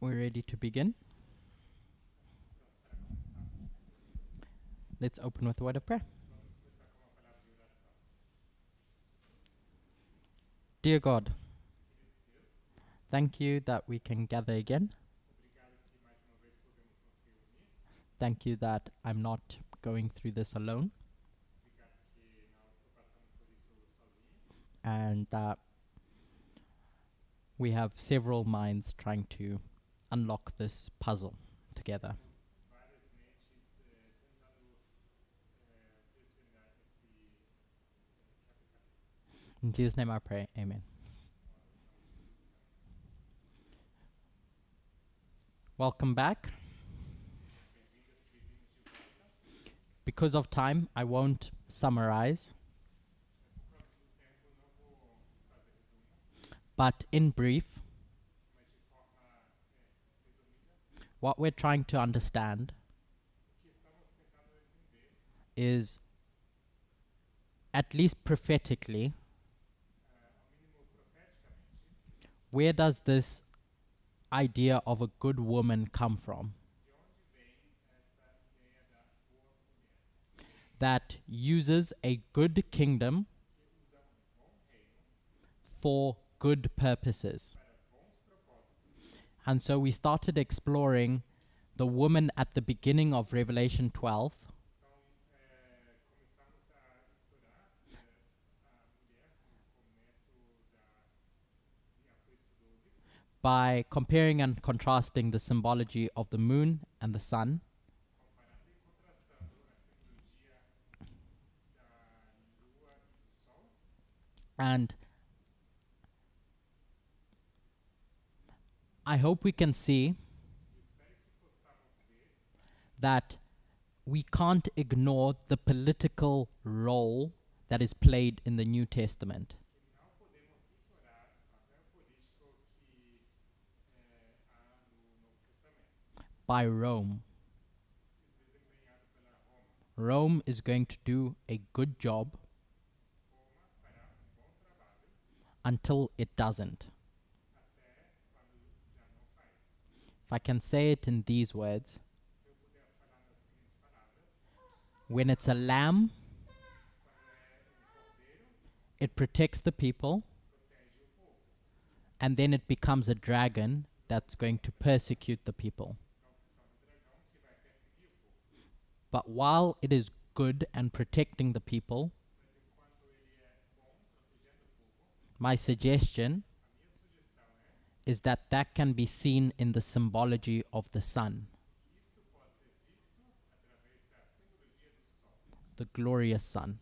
We're ready to begin. Let's open with a word of prayer. Dear God, thank you that we can gather again. Thank you that I'm not going through this alone, and that we have several minds trying to unlock this puzzle together. In Jesus' name I pray, amen. Welcome back. Because of time, I won't summarize, but in brief, what we're trying to understand is, at least prophetically, where does this idea of a good woman come from? That uses a good kingdom for good purposes. And so we started exploring the woman at the beginning of Revelation 12 by comparing and contrasting the symbology of the moon and the sun. And I hope we can see that we can't ignore the political role that is played in the New Testament by Rome. Rome is going to do a good job until it doesn't. If I can say it in these words, when it's a lamb, it protects the people, and then it becomes a dragon that's going to persecute the people. But while it is good and protecting the people, my suggestion is that that can be seen in the symbology of the sun, the glorious sun.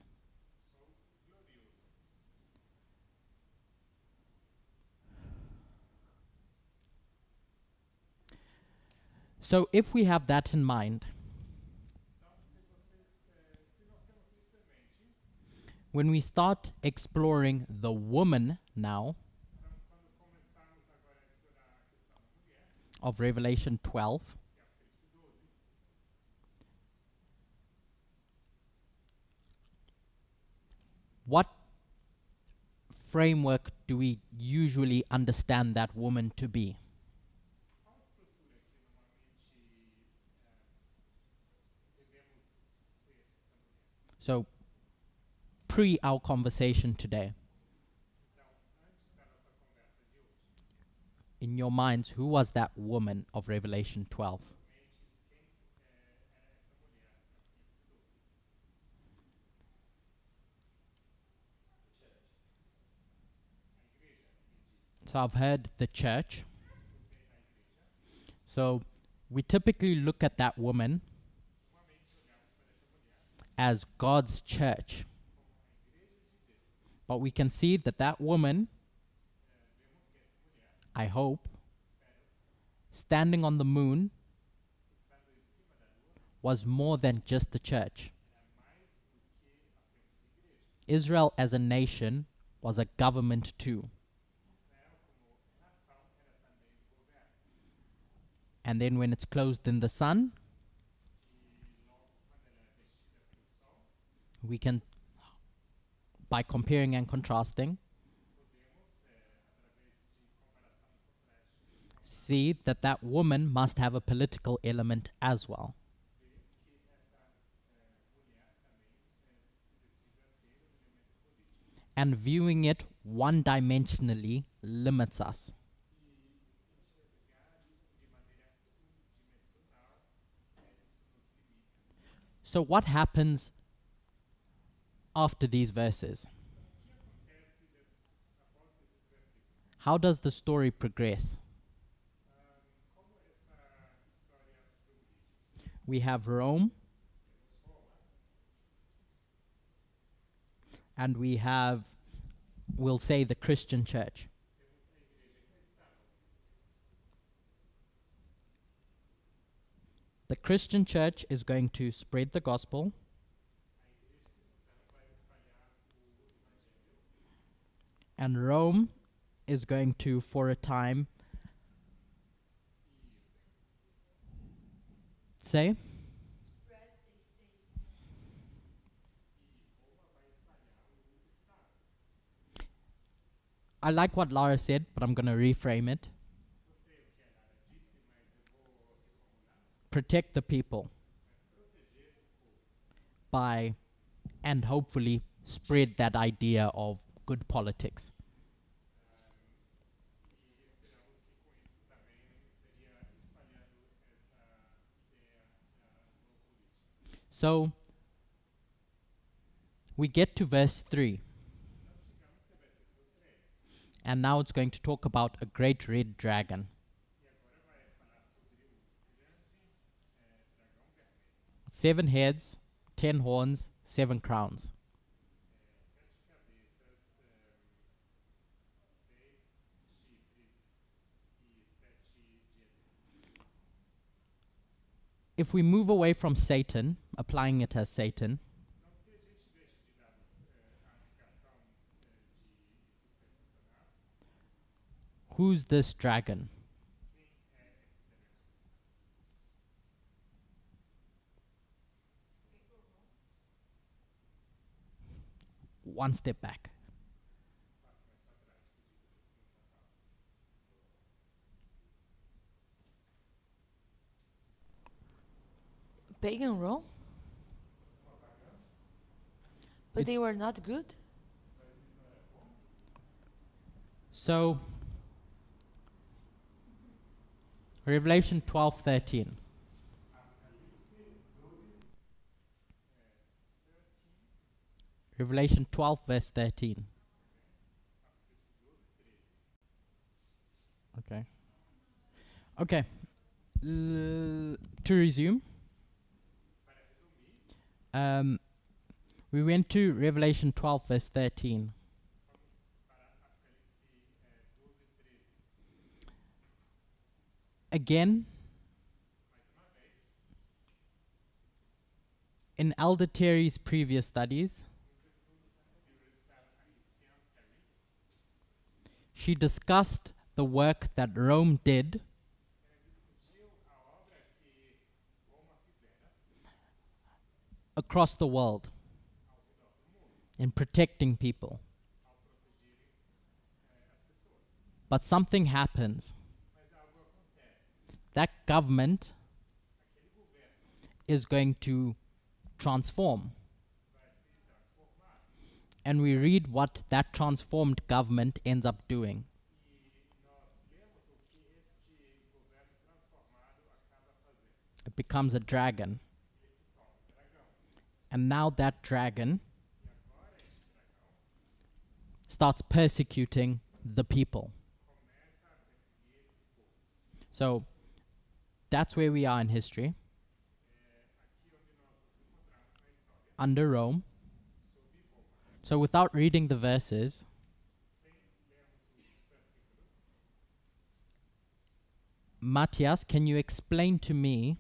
So if we have that in mind, when we start exploring the woman now of Revelation 12, what framework do we usually understand that woman to be? So, pre our conversation today, in your minds, who was that woman of Revelation 12? So I've heard the church. So we typically look at that woman as God's church. But we can see that that woman, I hope, standing on the moon, was more than just the church. Israel as a nation was a government too. And then when it's clothed in the sun, we can, by comparing and contrasting, see that that woman must have a political element as well. And viewing it one dimensionally limits us. So, what happens after these verses? How does the story progress? We have Rome, and we have, we'll say, the Christian church. The Christian church is going to spread the gospel, and Rome is going to, for a time, say, I like what Lara said, but I'm going to reframe it. Protect the people by, and hopefully spread that idea of good politics. So we get to verse 3, and now it's going to talk about a great red dragon. 7 heads, 10 horns, 7 crowns. If we move away from Satan, applying it as Satan, who's this dragon? One step back. Pagan Rome? But they were not good? So, Revelation 12:13. Revelation 12, verse 13. Okay. Okay. To resume, we went to Revelation 12, verse 13. Again, in Elder Terry's previous studies, she discussed the work that Rome did across the world in protecting people. But something happens. That government is going to transform. And we read what that transformed government ends up doing. It becomes a dragon. And now that dragon starts persecuting the people. So that's where we are in history. Under Rome. So without reading the verses, Matthias, can you explain to me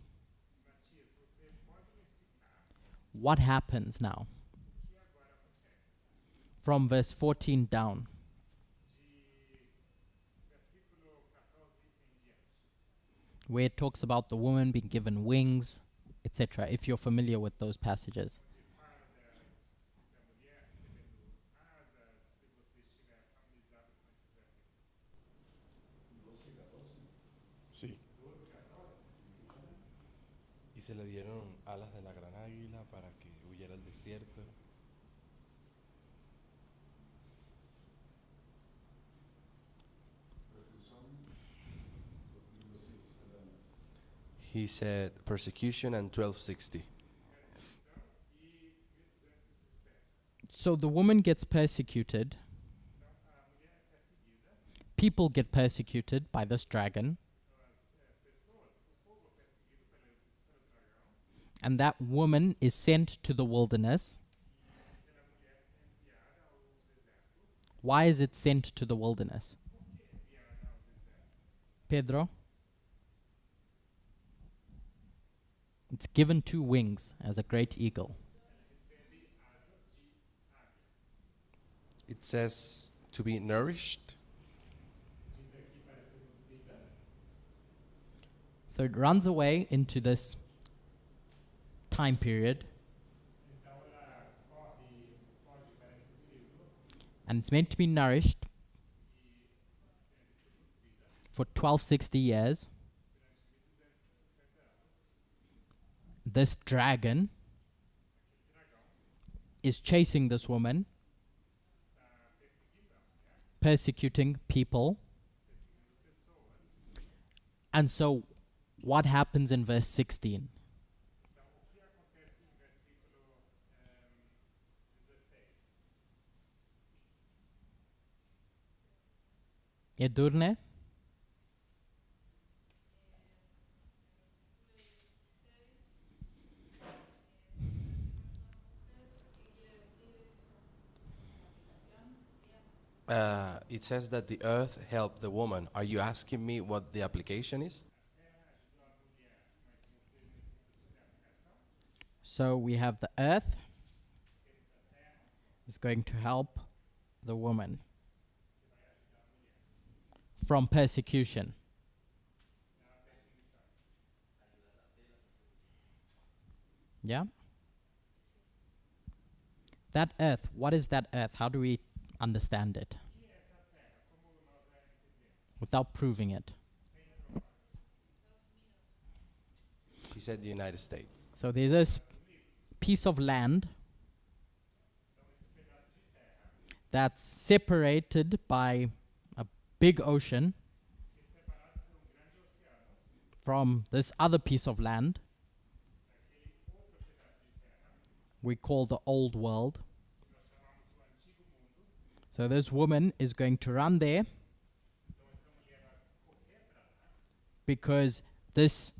what happens now? From verse 14 down. Where it talks about the woman being given wings, etc., if you're familiar with those passages. se le dieron alas de la gran águila para que huyera al desierto. He said persecution and 1260. So the woman gets persecuted. People get persecuted by this dragon. And that woman is sent to the wilderness. Why is it sent to the wilderness? Pedro? It's given 2 wings as a great eagle. It says to be nourished. So it runs away into this time period. And it's meant to be nourished for 1260 years. This dragon is chasing this woman, persecuting people. And so what happens in verse 16? Edurne? It says that the earth helped the woman. Are you asking me what the application is? So we have the earth is going to help the woman from persecution. Yeah? That earth, what is that earth? How do we understand it? Without proving it. He said the United States. So there's this piece of land that's separated by a big ocean from this other piece of land we call the old world. So this woman is going to run there because this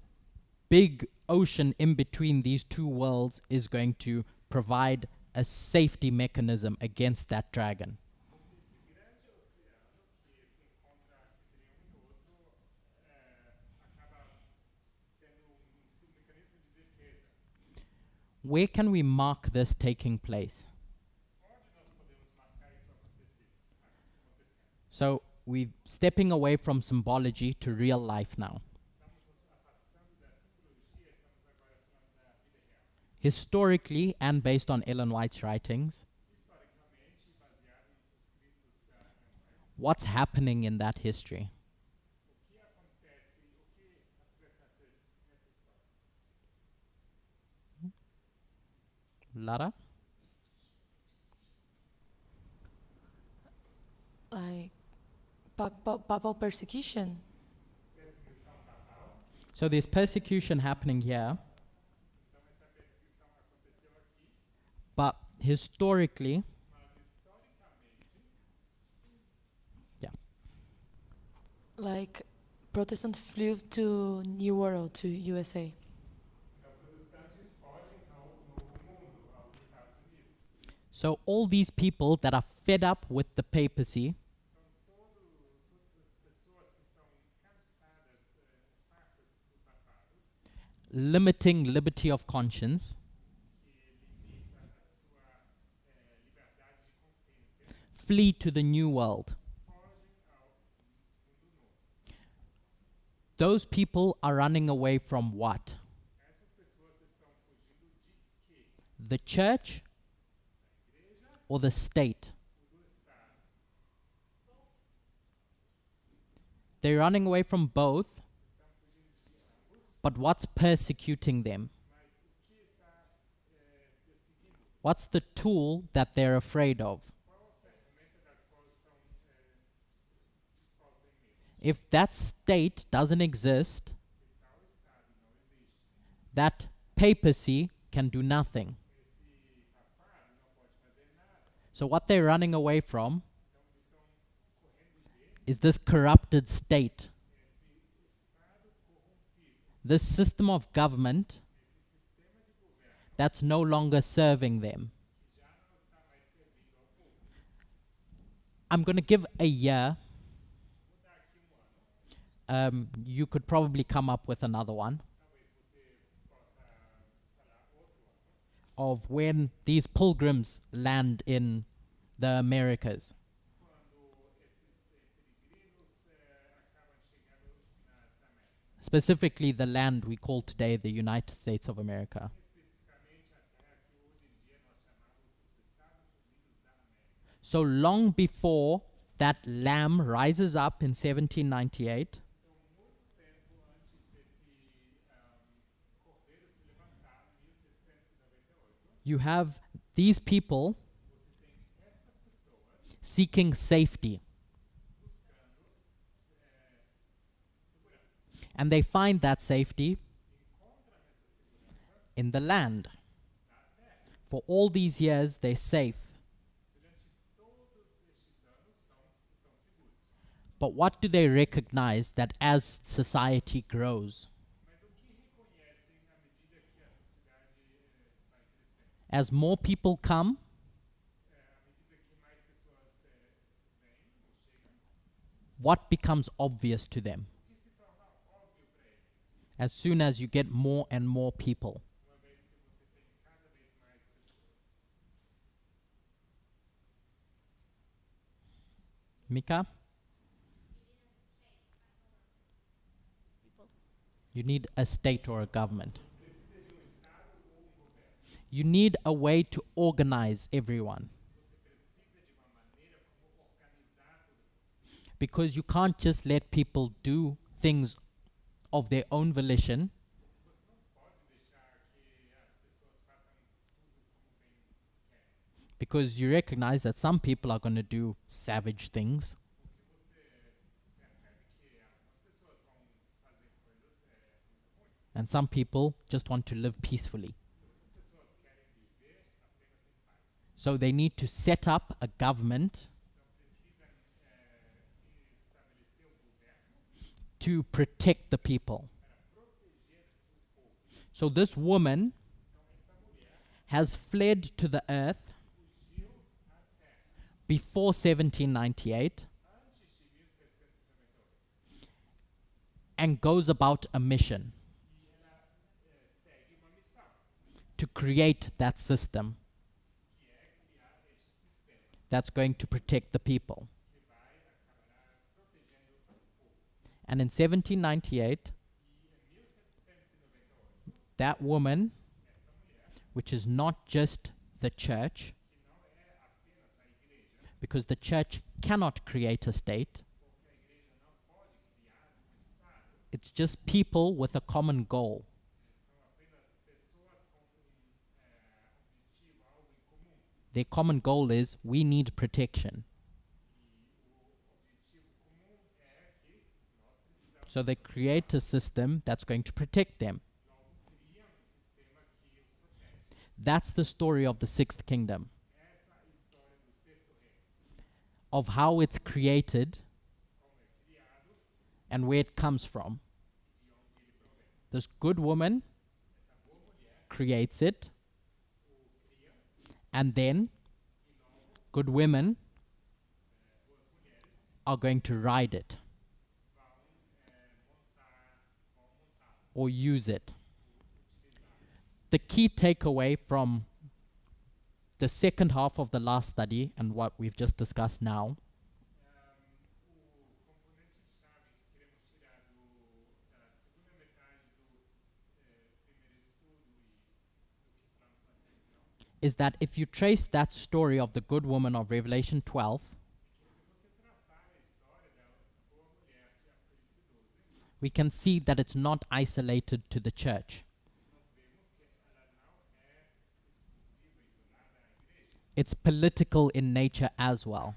big ocean in between these 2 worlds is going to provide a safety mechanism against that dragon. Where can we mark this taking place? So we're stepping away from symbology to real life now. Historically, and based on Ellen White's writings, what's happening in that history? Lara? Like papal persecution. So there's persecution happening here, but historically, Like Protestants flew to New World, to USA. so all these people that are fed up with the papacy limiting liberty of conscience, flee to the new world. Those people are running away from what? The church or the state? They're running away from both, but what's persecuting them? What's the tool that they're afraid of? If that state doesn't exist, that papacy can do nothing. So what they're running away from is this corrupted state. This system of government that's no longer serving them. I'm going to give a year. You could probably come up with another one of when these pilgrims land in the Americas. Specifically the land we call today the United States of America. So long before that lamb rises up in 1798, you have these people seeking safety. And they find that safety in the land. For all these years, they're safe. But what do they recognize that as society grows? As more people come, what becomes obvious to them? As soon as you get more and more people. Mika? You need a state or a government. You need a way to organize everyone. Because you can't just let people do things of their own volition. Because you recognize that some people are going to do savage things. And some people just want to live peacefully. So they need to set up a government to protect the people. So this woman has fled to the earth before 1798 and goes about a mission to create that system that's going to protect the people. And in 1798, that woman, which is not just the church, because the church cannot create a state, it's just people with a common goal. Their common goal is, we need protection. So they create a system that's going to protect them. That's the story of the Sixth Kingdom. Of how it's created and where it comes from. This good woman creates it, and then good women are going to ride it or use it. The key takeaway from the second half of the last study and what we've just discussed now is that if you trace that story of the good woman of Revelation 12, we can see that it's not isolated to the church. It's political in nature as well.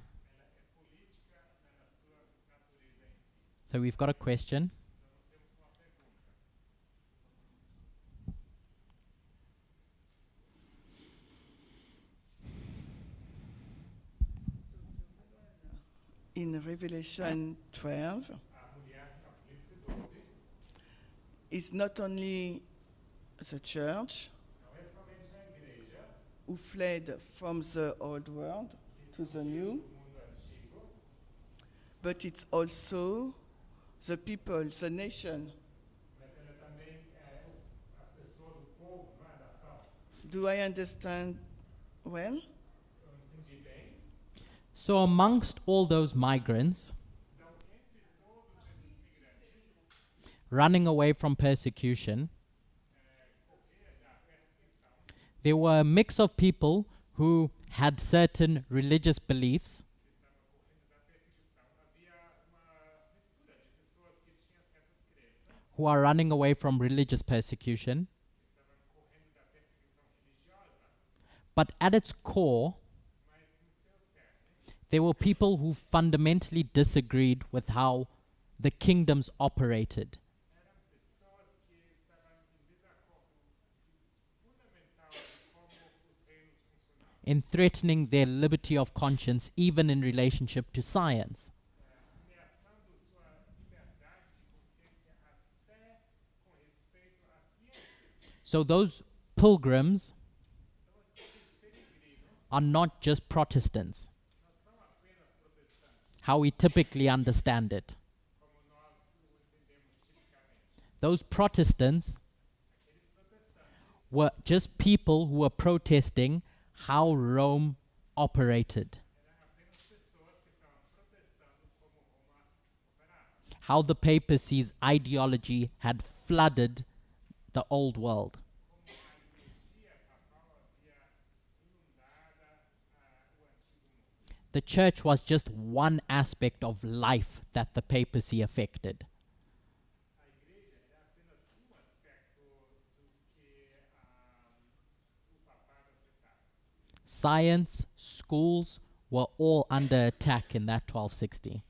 So we've got a question. In Revelation 12, it's not only the church who fled from the old world to the new, but it's also the people, the nation. Do I understand well? So amongst all those migrants running away from persecution, there were a mix of people who had certain religious beliefs, who are running away from religious persecution, but at its core, there were people who fundamentally disagreed with how the kingdoms operated. In threatening their liberty of conscience, even in relationship to science. So those pilgrims are not just Protestants, how we typically understand it. Those Protestants were just people who were protesting how Rome operated, how the papacy's ideology had flooded the old world. The church was just one aspect of life that the papacy affected. Science, schools were all under attack in that 1260.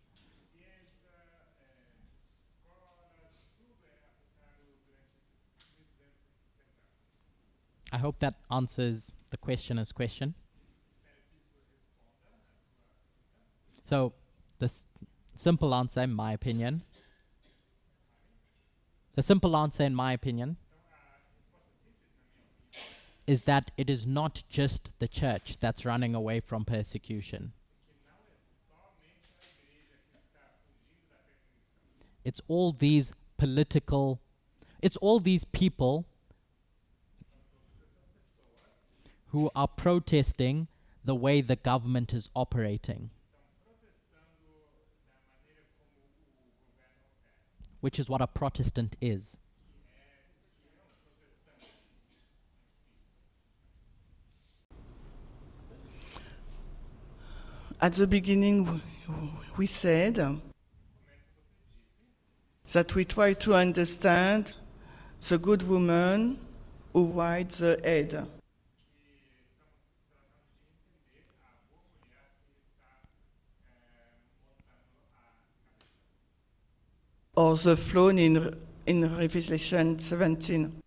I hope that answers the questioner's question. So, the simple answer, in my opinion, is that it is not just the church that's running away from persecution. It's all these people who are protesting the way the government is operating, which is what a Protestant is. At the beginning, we said that we try to understand the good woman who rides the head, or the throne in Revelation 17.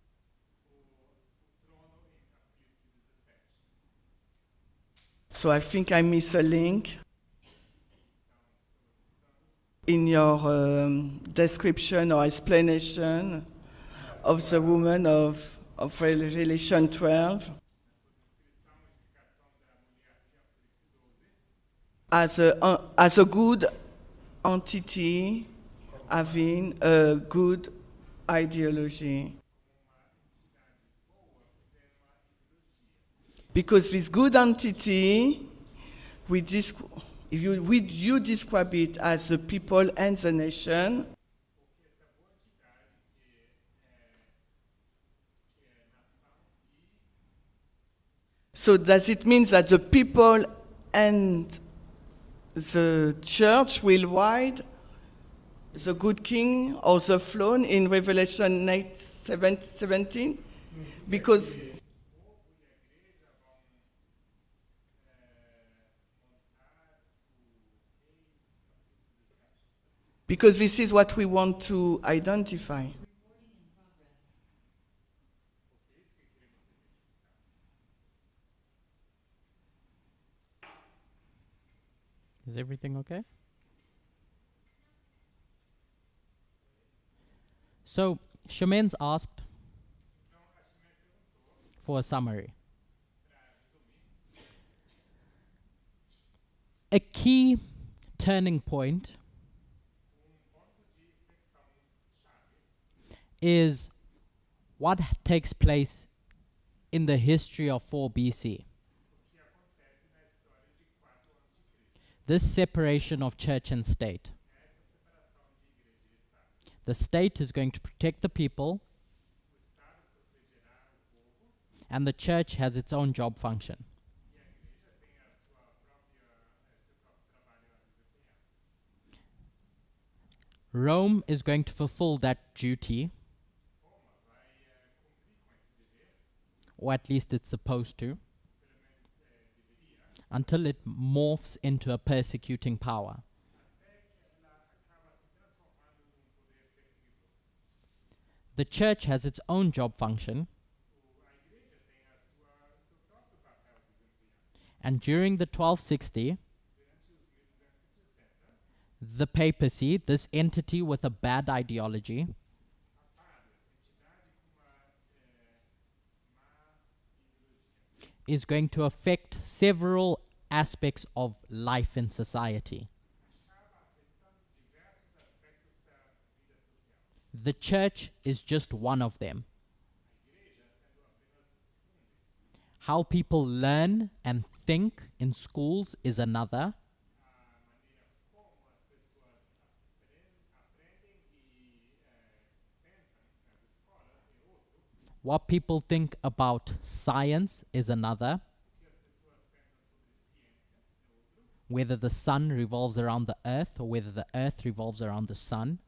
So I think I miss a link in your description or explanation of the woman of Revelation 12 as a good entity having a good ideology. Because this good entity, you describe it as the people and the nation. So does it mean that the people and the church will ride the good king or the throne in Revelation 17? Because because this is what we want to identify. Is everything okay? So, Shamen's asked for a summary. A key turning point is what takes place in the history of 4 BC. This separation of church and state. The state is going to protect the people, and the church has its own job function. Rome is going to fulfill that duty, or at least it's supposed to, until it morphs into a persecuting power. The church has its own job function, and during the 1260, the papacy, this entity with a bad ideology, is going to affect several aspects of life in society. The church is just one of them. How people learn and think in schools is another. What people think about science is another. Whether the sun revolves around the earth or whether the earth revolves around the sun.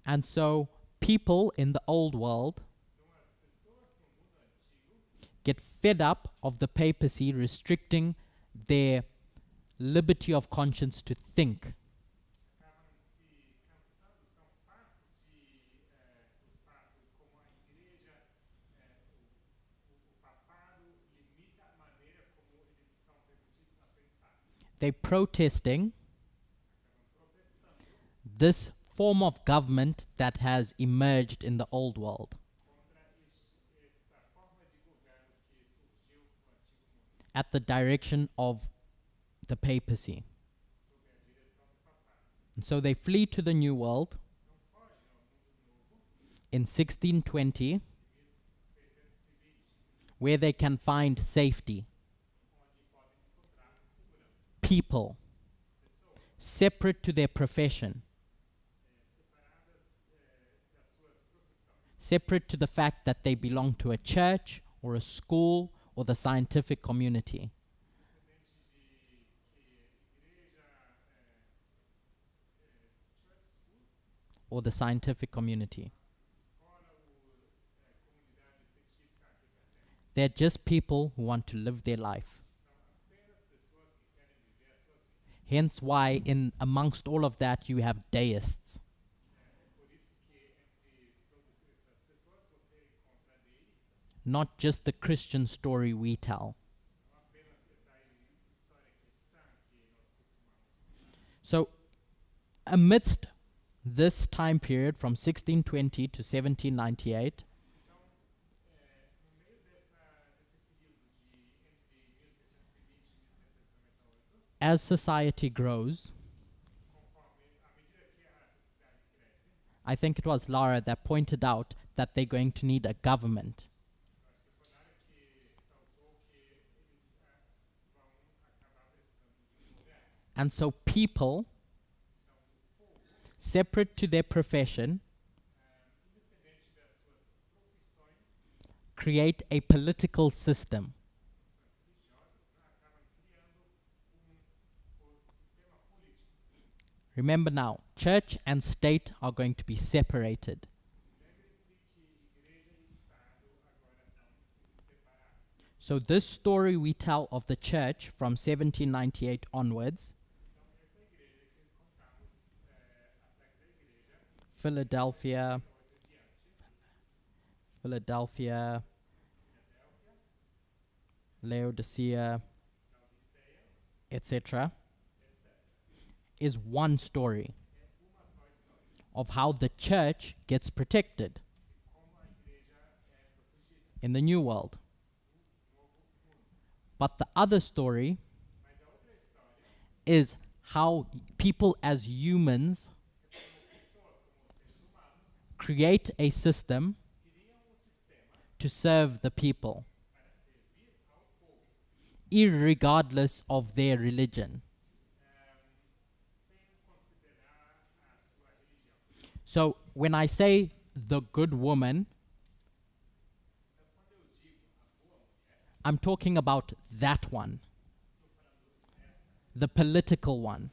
And so people in the old world get fed up of the papacy restricting their liberty of conscience to think. They're protesting this form of government that has emerged in the old world. At the direction of the papacy. And so they flee to the New World in 1620, where they can find safety. People, separate to their profession, separate to the fact that they belong to a church or a school or the scientific community. Or the scientific community. They're just people who want to live their life. Hence why in amongst all of that you have deists. Not just the Christian story we tell. So, amidst this time period from 1620 to 1798, as society grows, I think it was Lara that pointed out that they're going to need a government. And so people, separate to their profession, create a political system. Remember now, church and state are going to be separated. So this story we tell of the church from 1798 onwards, Philadelphia, Philadelphia, Laodicea, etc., is one story of how the church gets protected in the new world. But the other story is how people as humans create a system to serve the people, irregardless of their religion. So when I say the good woman, I'm talking about that one, the political one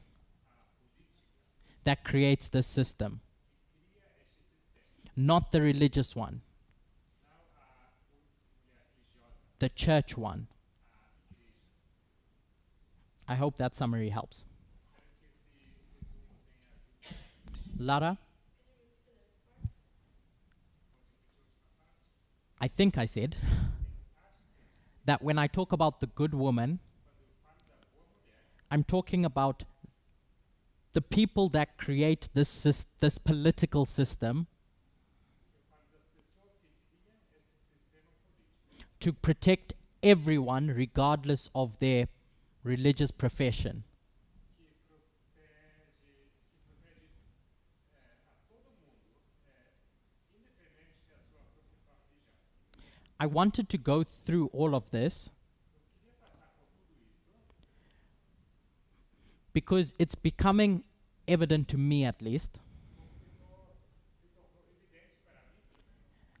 that creates this system, not the religious one, the church one. I hope that summary helps. Lara? I think I said that when I talk about the good woman, I'm talking about the people that create this political system to protect everyone regardless of their religious profession. I wanted to go through all of this because it's becoming evident to me, at least,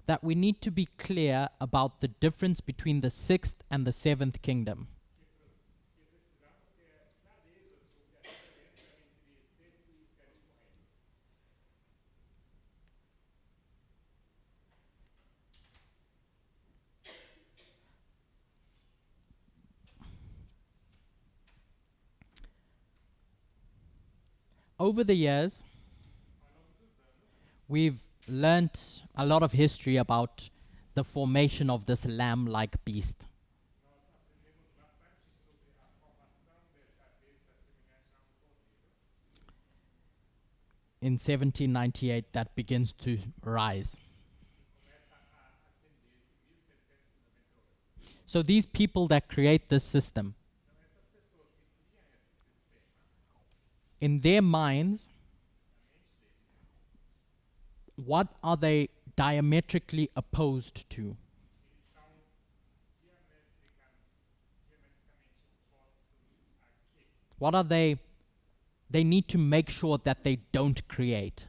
that we need to be clear about the difference between the sixth and the seventh kingdom. Over the years, we've learnt a lot of history about the formation of this lamb-like beast. In 1798, that begins to rise. So these people that create this system, in their minds, what are they diametrically opposed to? What are they need to make sure that they don't create?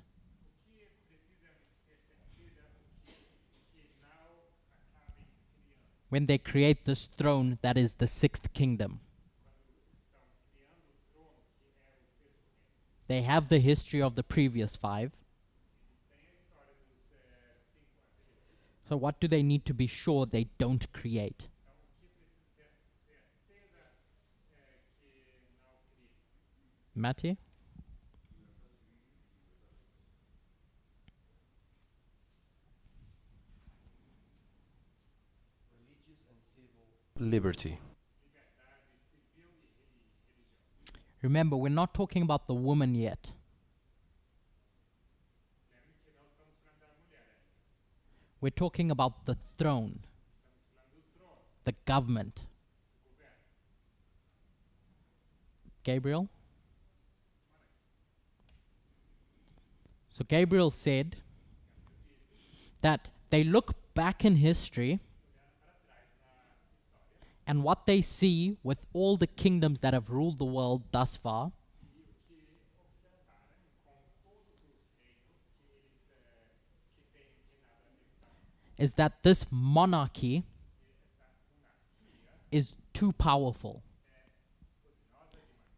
When they create this throne that is the sixth kingdom. They have the history of the previous five. So what do they need to be sure they don't create? Matty? Liberty. Remember, we're not talking about the woman yet. We're talking about the throne, the government. Gabriel? So Gabriel said that they look back in history and what they see with all the kingdoms that have ruled the world thus far is that this monarchy is too powerful.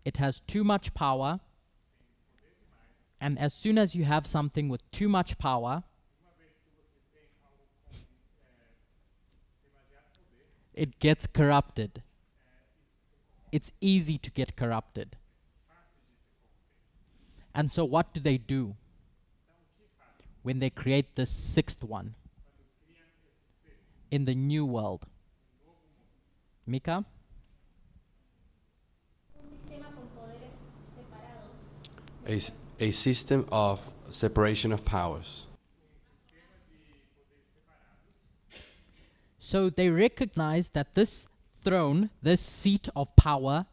It has too much power, and as soon as you have something with too much power, it gets corrupted. It's easy to get corrupted. And so what do when they create the sixth one in the new world? Mika? A system of separation of powers. So they recognize that this throne, this seat of power,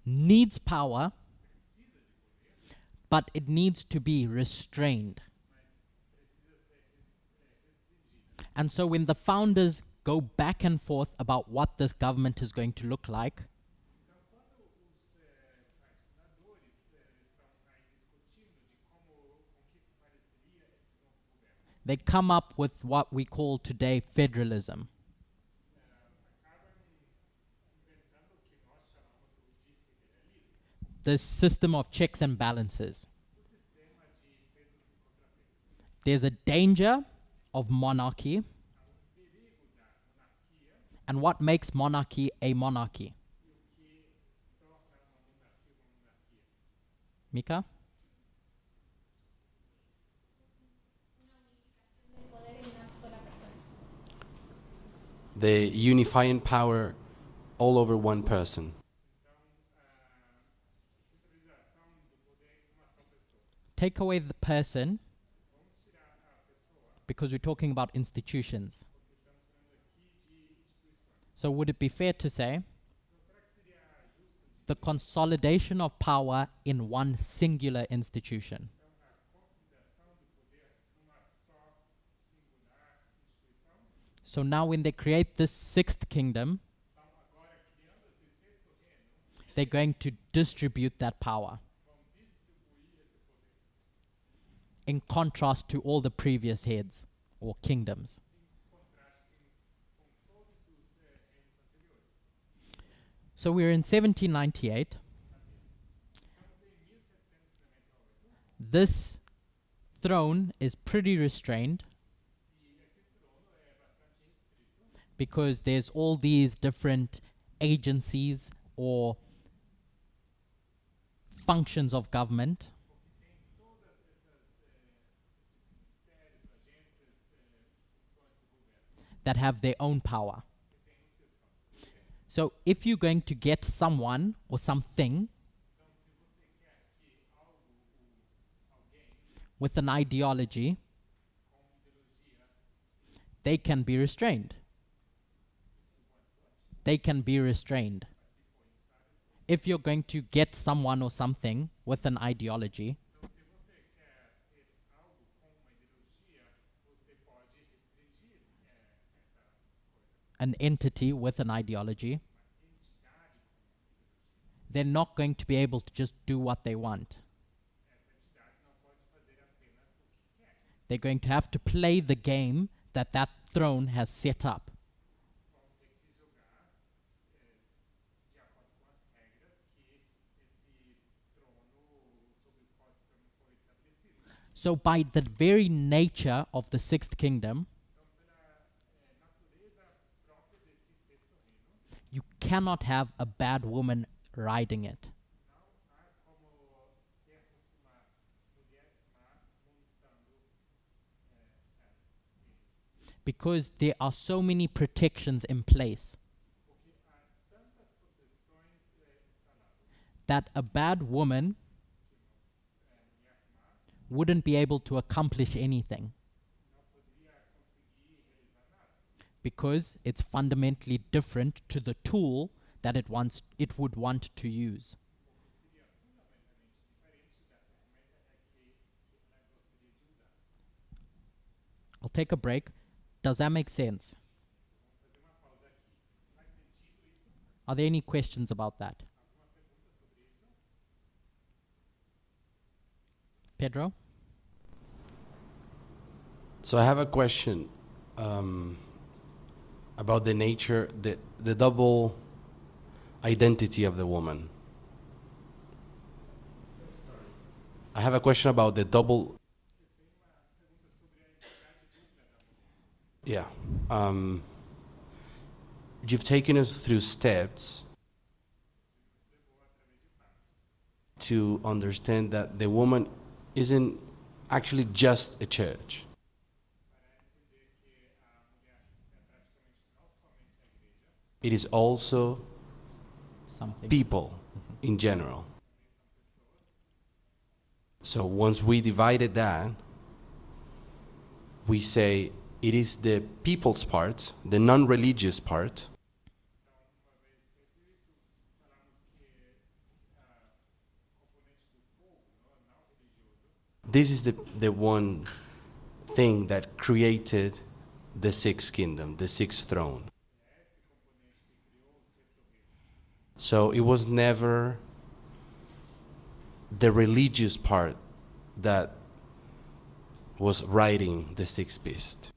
needs power, but it needs to be restrained. And so when the founders go back and forth about what this government is going to look like, they come up with what we call today federalism. The system of checks and balances. There's a danger of monarchy. And what makes monarchy a monarchy? Mika? The unifying power all over one person. Take away the person, because we're talking about institutions. So would it be fair to say the consolidation of power in one singular institution? So now when they create this sixth kingdom, they're going to distribute that power in contrast to all the previous heads or kingdoms. So we're in 1798. This throne is pretty restrained because there's all these different agencies or functions of government that have their own power. So if you're going to get someone or something with an ideology, they can be restrained. They can be restrained. If you're going to get someone or something with an ideology, an entity with an ideology, they're not going to be able to just do what they want. They're going to have to play the game that that throne has set up. So by the very nature of the sixth kingdom, you cannot have a bad woman riding it. Because there are so many protections in place that a bad woman wouldn't be able to accomplish anything, because it's fundamentally different to the tool that it would want to use. I'll take a break. Does that make sense? Are there any questions about that? Pedro? So I have a question about the nature, the double identity of the woman. I have a question about the double um, you've taken us through steps to understand that the woman isn't actually just a church. It is also Something. people in general. So once we divided that, we say it is the people's part, the non-religious part, this is the one thing that created the sixth kingdom, the sixth throne. So it was never the religious part that was riding the sixth beast.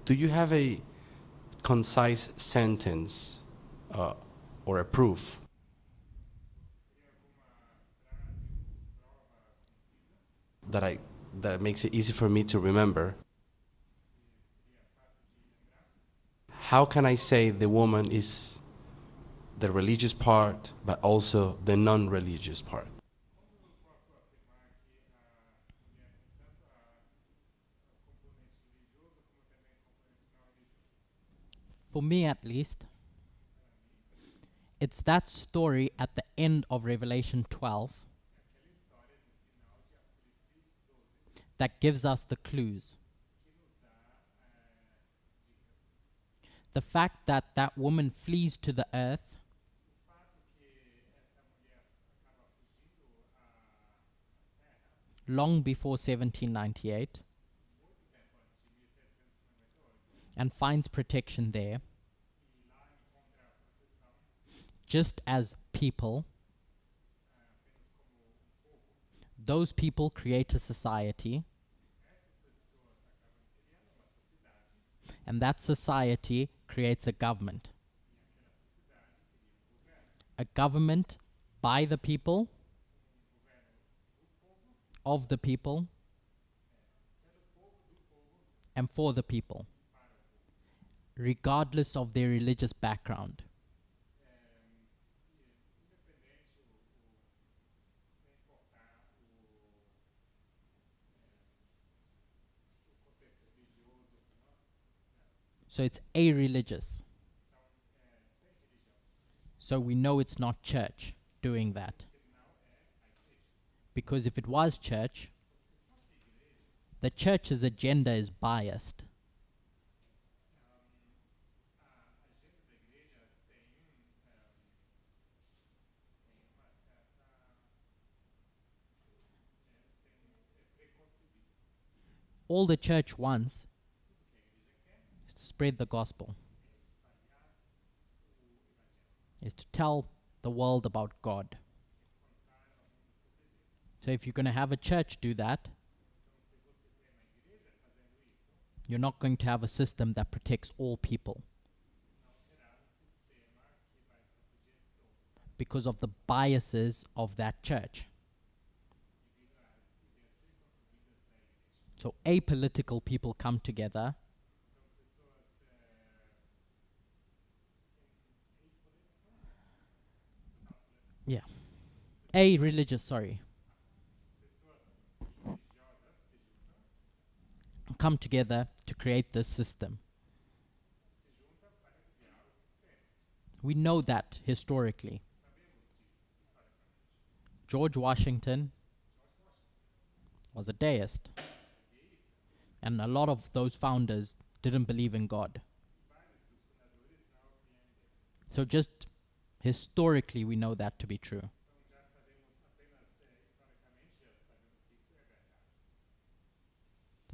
Do you have a concise sentence or a proof that makes it easy for me to remember? How can I say the woman is the religious part, but also the non-religious part? For me at least, it's that story at the end of Revelation 12 that gives us the clues. The fact that that woman flees to the earth long before 1798 and finds protection there, just as people, those people create a society, and that society creates a government. A government by the people, of the people, and for the people, regardless of their religious background. So it's a-religious. So we know it's not church doing that. Because if it was church, the church's agenda is biased. All the church wants is to spread the gospel, is to tell the world about God. So if you're going to have a church do that, you're not going to have a system that protects all people because of the biases of that church. So apolitical people come together come together to create this system. We know that historically. George Washington was a deist, and a lot of those founders didn't believe in God. So just historically we know that to be true.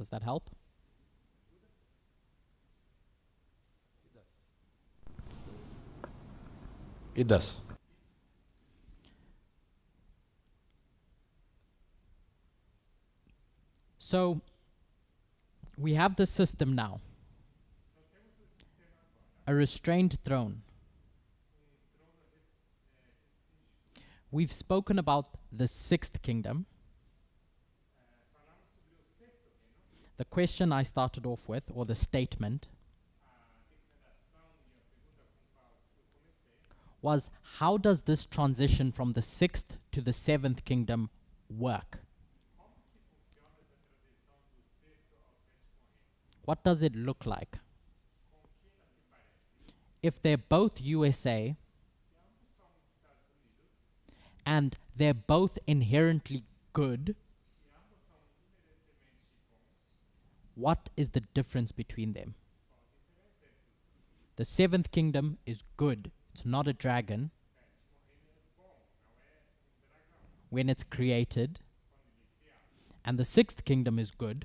Does that help? It does. So we have the system now. A restrained throne. We've spoken about the sixth kingdom, The question I started off with, or the statement, was how does this transition from the sixth to the seventh kingdom work? What does it look like? If they're both USA and they're both inherently good, what is the difference between them? The seventh kingdom is good. It's not a dragon. When it's created. And the sixth kingdom is good.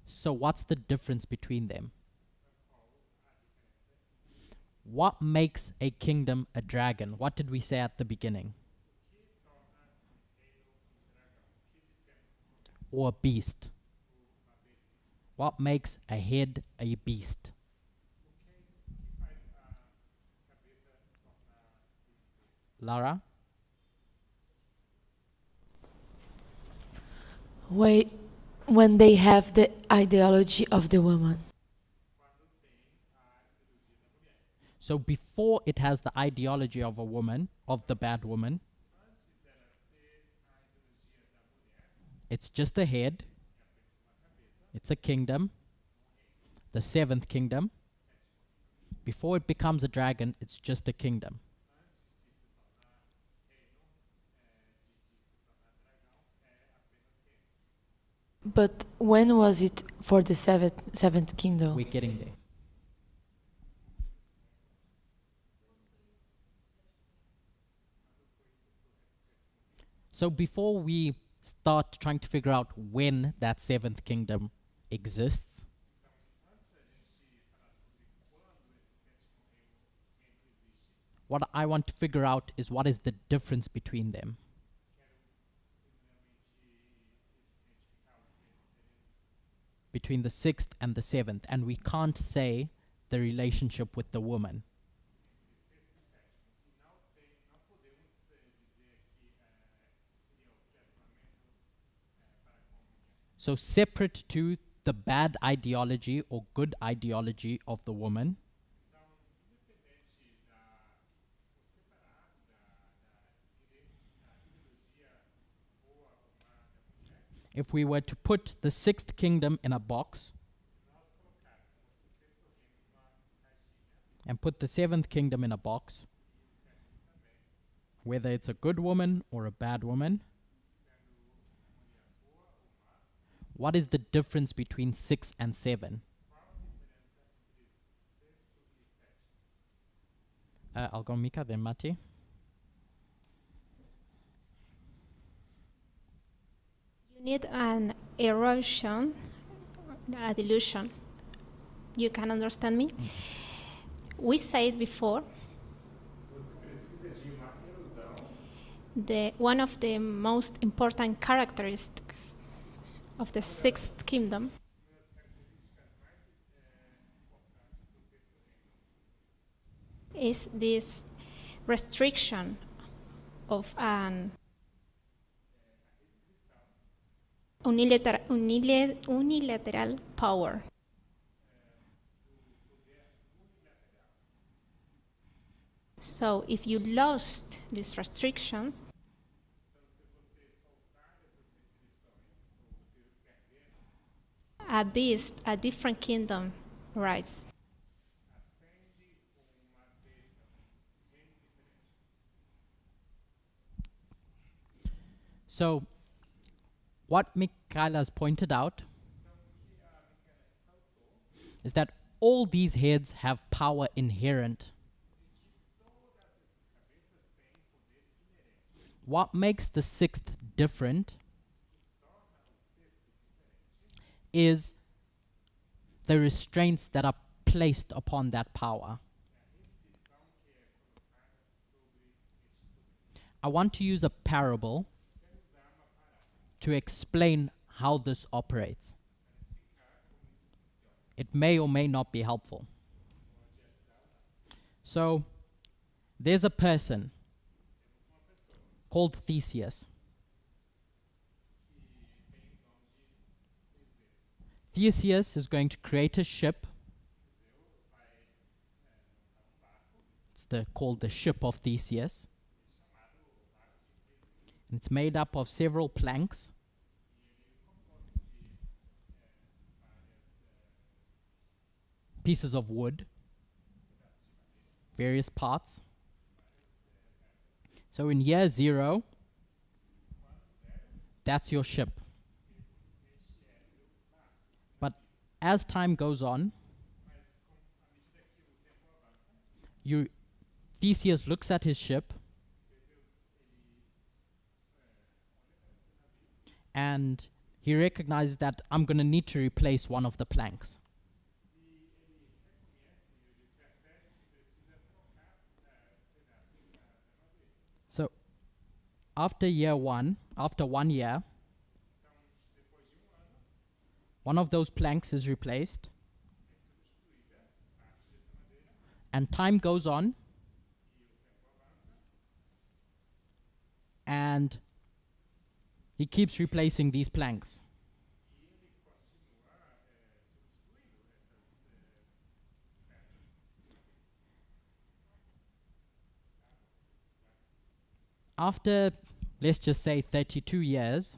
So what's the difference between them? What makes a kingdom a dragon? What did we say at the beginning? Or a beast. What makes a head a beast? Lara? Wait, when they have the ideology of the woman. So before it has the ideology of a woman, of the bad woman, it's just a head. It's a kingdom. The seventh kingdom. Before it becomes a dragon, it's just a kingdom. But when was it for the seventh kingdom? We're getting there. So before we start trying to figure out when that seventh kingdom exists, what I want to figure out is what is the difference between them. Between the sixth and the seventh. And we can't say the relationship with the woman. So separate to the bad ideology or good ideology of the woman, if we were to put the sixth kingdom in a box and put the seventh kingdom in a box, whether it's a good woman or a bad woman, what is the difference between 6 and 7? I'll go Mika, then Mati. You need an erosion, a delusion. You can understand me? We said before, one of the most important characteristics of the sixth kingdom is this restriction of an unilateral power. So if you lost these restrictions, a beast, a different kingdom rises. So what Michaela has pointed out is that all these heads have power inherent. What makes the sixth different is the restraints that are placed upon that power. I want to use a parable to explain how this operates. It may or may not be helpful. So, there's a person called Theseus. Theseus is going to create a ship. Called the ship of Theseus. And it's made up of several planks. Pieces of wood. Various parts. So in year 0, that's your ship. But as time goes on, Theseus looks at his ship and he recognizes that I'm going to need to replace one of the planks. So after year 1, after 1 year, one of those planks is replaced, and time goes on, and he keeps replacing these planks. After, let's just say, 32 years,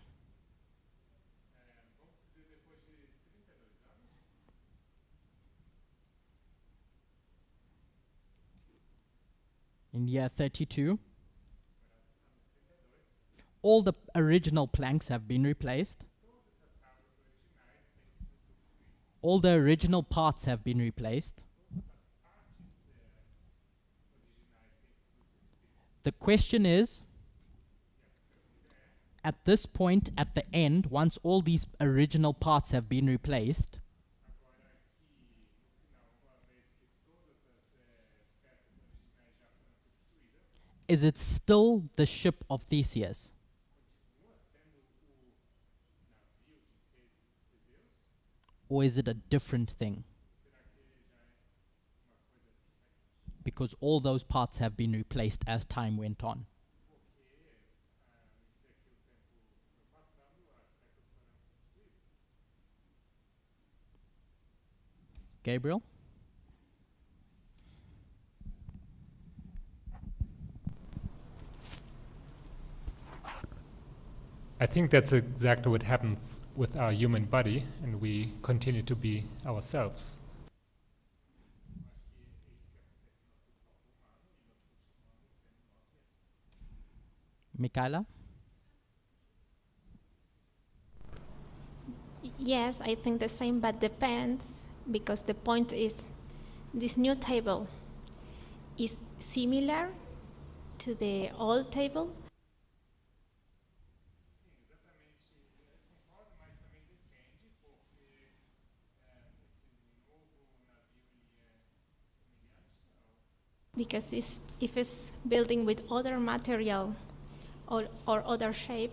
in year 32, all the original planks have been replaced. All the original parts have been replaced. The question is, at this point, at the end, once all these original parts have been replaced, is it still the ship of Theseus? Or is it a different thing? Because all those parts have been replaced as time went on. Gabriel? I think that's exactly what happens with our human body, and we continue to be ourselves. Michaela? Yes, I think the same, but depends, because the point is this new table is similar to the old table. Because if it's building with other material or other shape,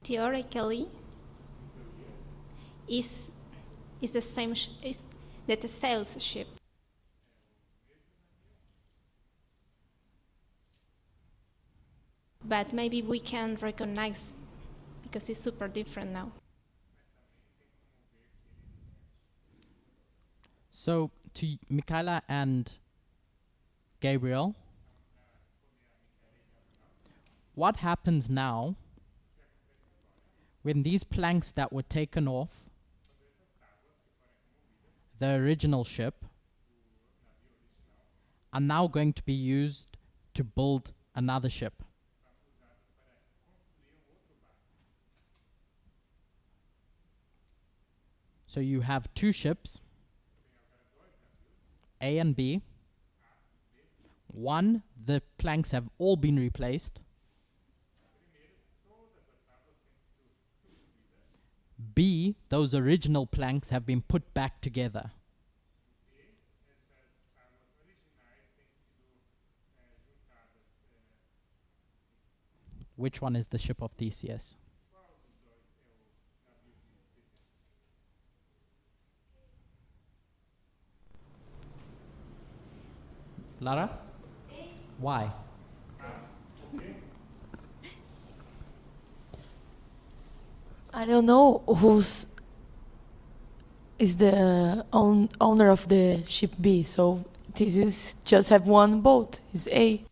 theoretically is the same is the Theseus ship. But maybe we can recognize because it's super different now. So, to Michaela and Gabriel, what happens now when these planks that were taken off the original ship are now going to be used to build another ship? So you have two ships, A and B. One, the planks have all been replaced. B, those original planks have been put back together. Which one is the ship of Theseus? Lara? Why? I don't know who's is the owner of the ship B. So this is just have one boat. Is A.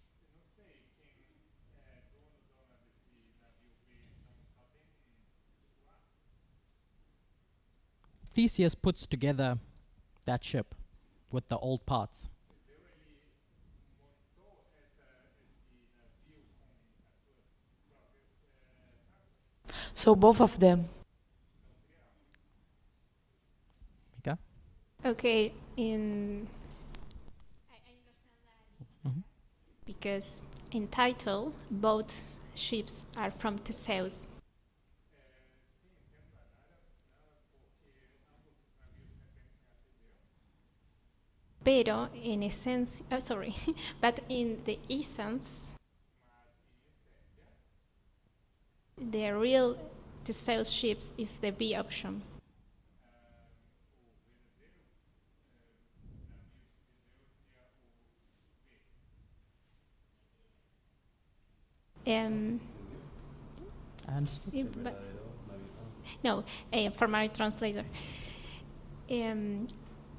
Theseus puts together that ship with the old parts. So both of them. Mika? Okay, in Mhm. because in title both ships are from Theseus. Pero en esencia, sorry, but in the essence, the real Theseus ships is the B option. Um, I understood. no, for my translator. In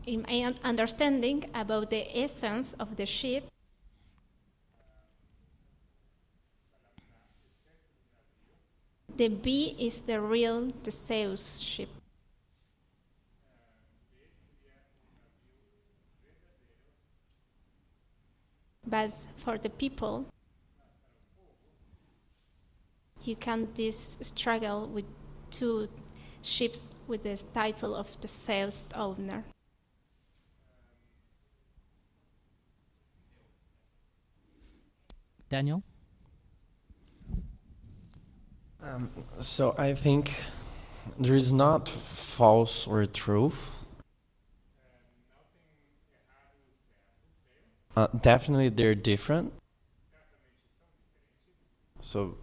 my understanding about the essence of the ship, the B is the real Theseus ship. But for the people, you can't this struggle with two ships with the title of Theseus owner. Daniel? So I think there is not false or truth. Definitely they're different. So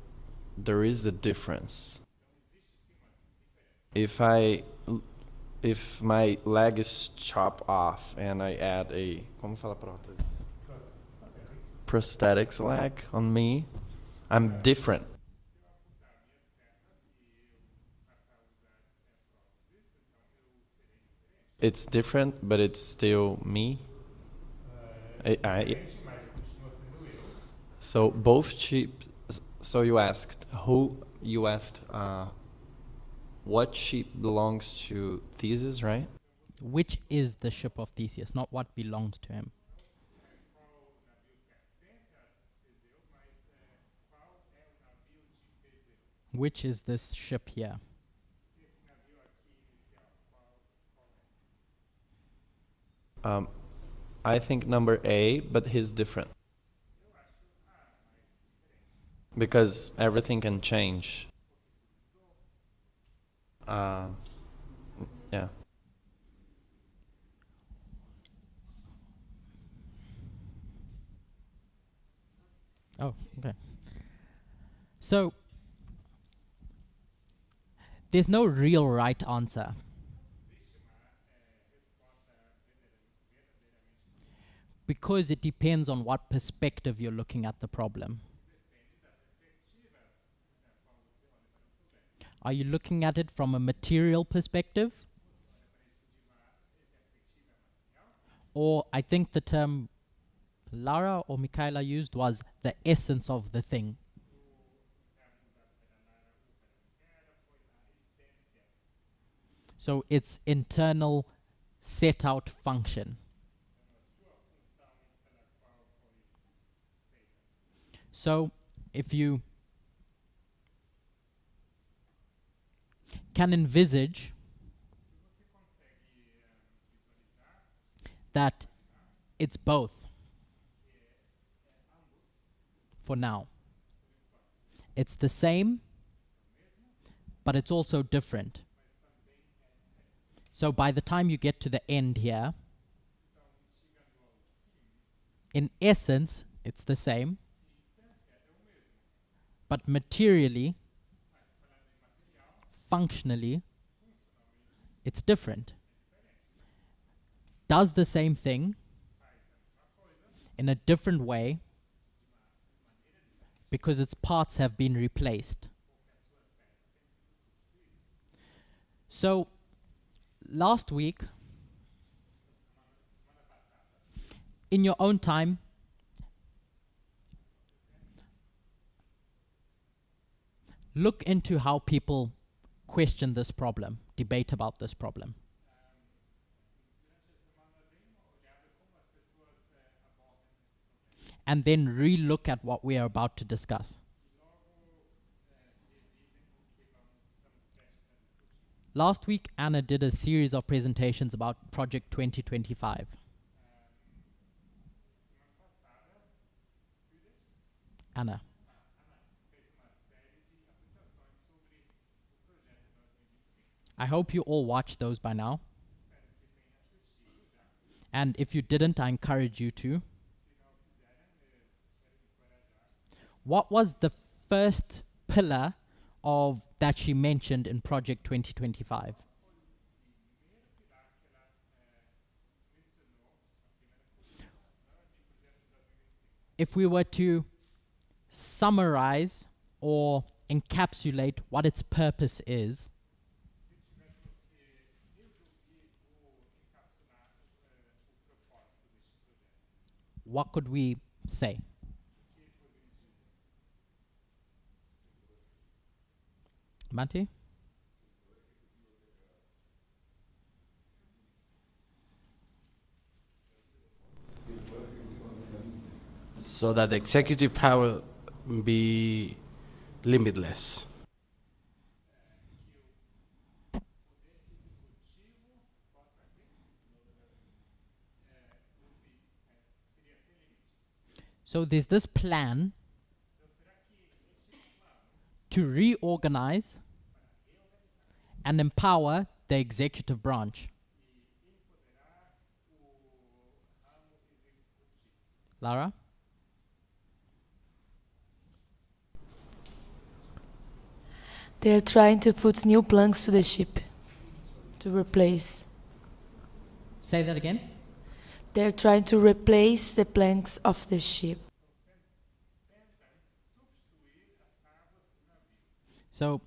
there is a difference. If my leg is chopped off and I add a como fala prótese? Prosthetics leg on me, I'm different. It's different, but it's still me. So both sheep. So you asked who? You asked what sheep belongs to Theseus, right? Which is the ship of Theseus, not what belongs to him. Which is this ship here? I think number A, but he's different. Because everything can change. Yeah. Oh, okay. So, there's no real right answer. Because it depends on what perspective you're looking at the problem. Are you looking at it from a material perspective? Or I think the term Lara or Michaela used was the essence of the thing. So its internal set out function. So if you can envisage that it's both for now. It's the same, but it's also different. So by the time you get to the end here, in essence, it's the same, but materially, functionally, it's different. Does the same thing in a different way because its parts have been replaced. So, last week, in your own time, look into how people question this problem, debate about this problem. And then re-look at what we are about to discuss. Last week, Anna did a series of presentations about Project 2025. Anna. I hope you all watched those by now. And if you didn't, I encourage you to. What was the first pillar of that she mentioned in Project 2025? If we were to summarize or encapsulate what its purpose is, what could we say? Mati? So that the executive power be limitless. So there's this plan to reorganize and empower the executive branch. Lara? They're trying to put new planks to the ship to replace. Say that again? They're trying to replace the planks of the ship. So,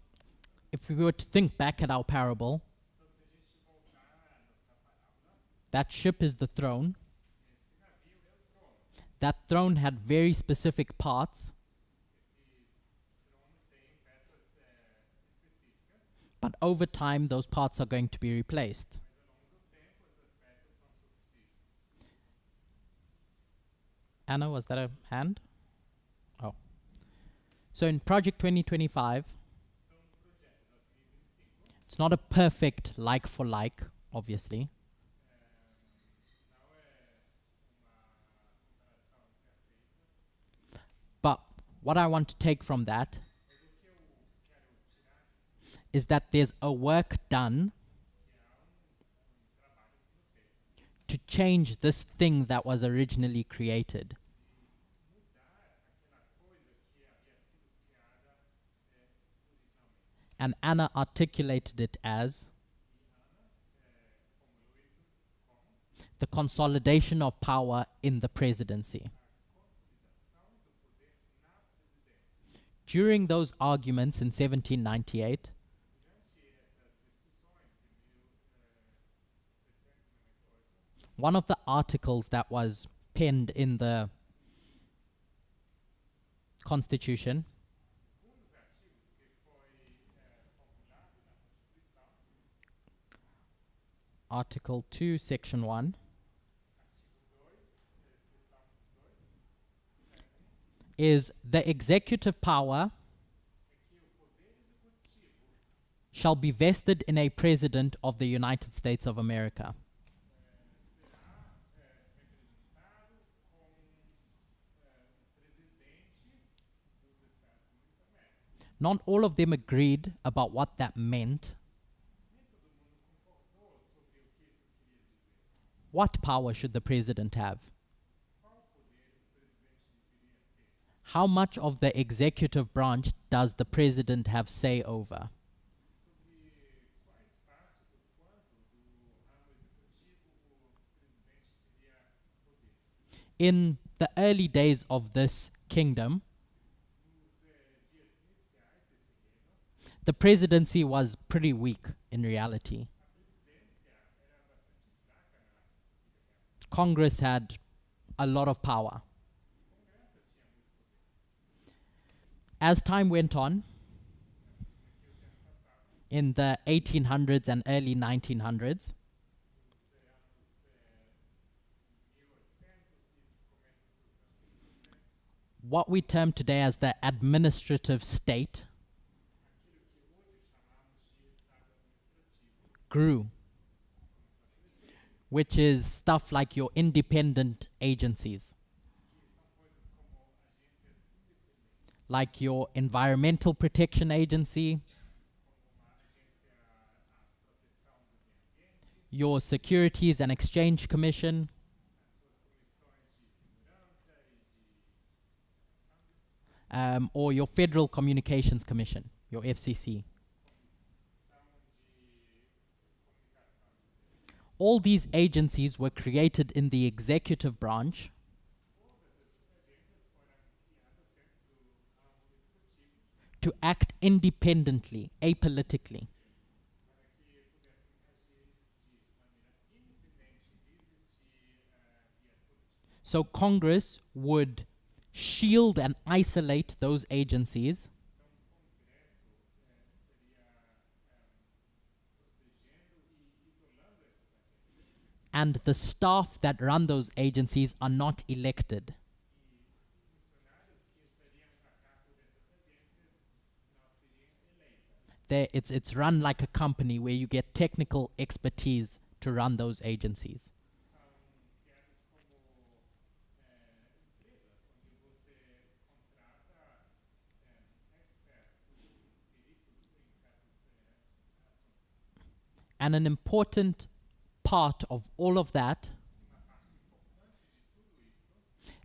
if we were to think back at our parable, that ship is the throne. That throne had very specific parts. But over time, those parts are going to be replaced. Anna, was that a hand? Oh. So in Project 2025, it's not a perfect like for like, obviously. But what I want to take from that is that there's a work done to change this thing that was originally created. And Anna articulated it as the consolidation of power in the presidency. During those arguments in 1798, one of the articles that was penned in the Constitution, Article 2, Section 1, is the executive power shall be vested in a president of the United States of America. Not all of them agreed about what that meant. What power should the president have? How much of the executive branch does the president have say over? In the early days of this kingdom, the presidency was pretty weak in reality. Congress had a lot of power. As time went on, in the 1800s and early 1900s, what we term today as the administrative state grew, which is stuff like your independent agencies, like your Environmental Protection Agency, your Securities and Exchange Commission, or your Federal Communications Commission, your FCC. All these agencies were created in the executive branch to act independently, apolitically. So Congress would shield and isolate those agencies and the staff that run those agencies are not elected. It's run like a company where you get technical expertise to run those agencies. And an important part of all of that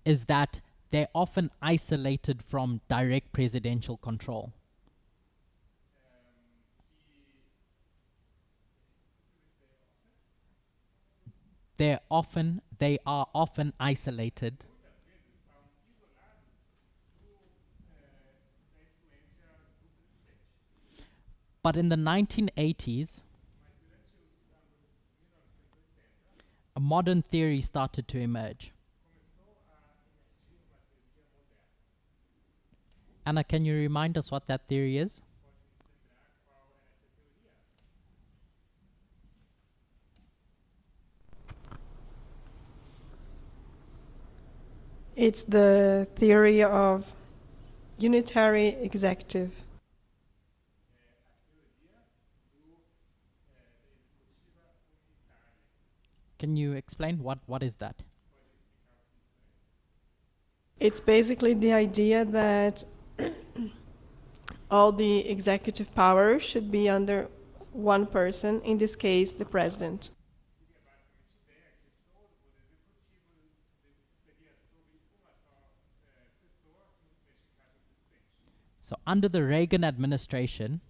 is that they're often isolated from direct presidential control. They are often isolated but in the 1980s, a modern theory started to emerge. Anna, can you remind us what that theory is? It's the theory of unitary executive. Can you explain what is that? It's basically the idea that all the executive power should be under one person, in this case, the president. So under the Reagan administration,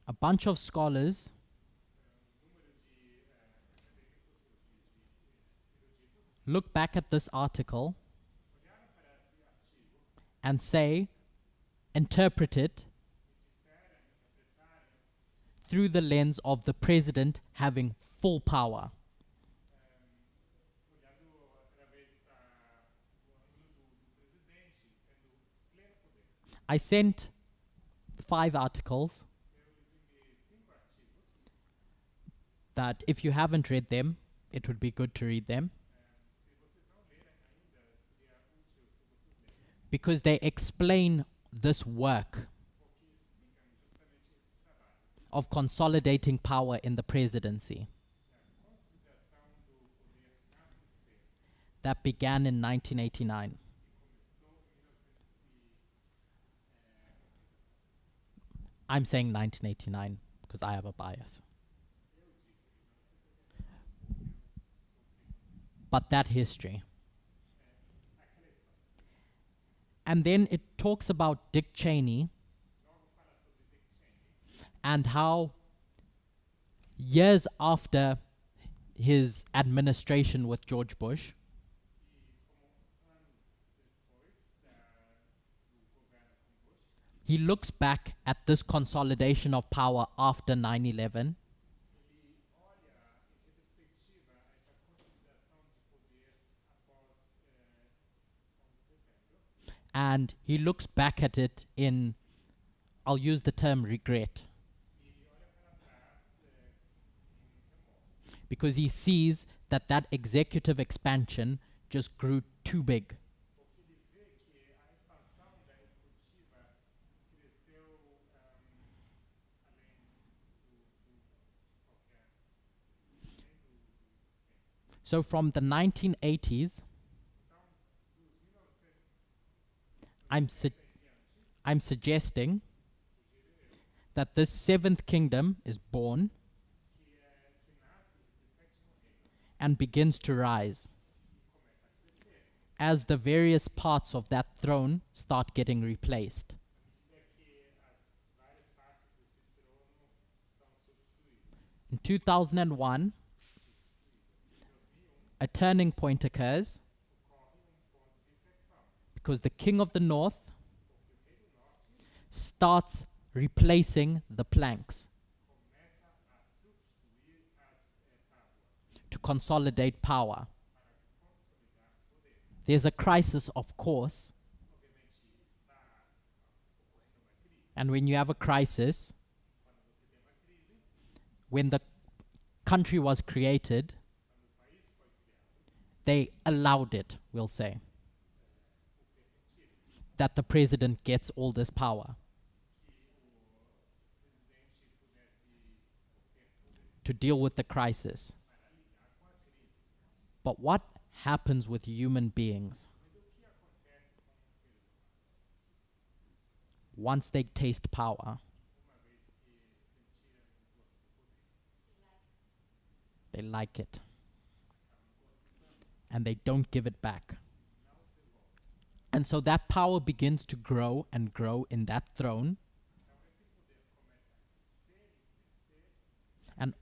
a bunch of scholars look back at this article and interpret it through the lens of the president having full power. I sent 5 articles that if you haven't read them, it would be good to read them, because they explain this work of consolidating power in the presidency that began in 1989. I'm saying 1989 because I have a bias. But that history. And then it talks about Dick Cheney and how years after his administration with George Bush, he looks back at this consolidation of power after 9/11, and he looks back at it in, I'll use the term regret, because he sees that that executive expansion just grew too big. So from the 1980s, I'm suggesting that this seventh kingdom is born and begins to rise as the various parts of that throne start getting replaced. In 2001, a turning point occurs because the king of the north starts replacing the planks to consolidate power. There's a crisis, of course, and when you have a crisis, when the country was created, they allowed it, we'll say, that the president gets all this power to deal with the crisis. But what happens with human beings once they taste power? They like it. And they don't give it back. And so that power begins to grow and grow in that throne. And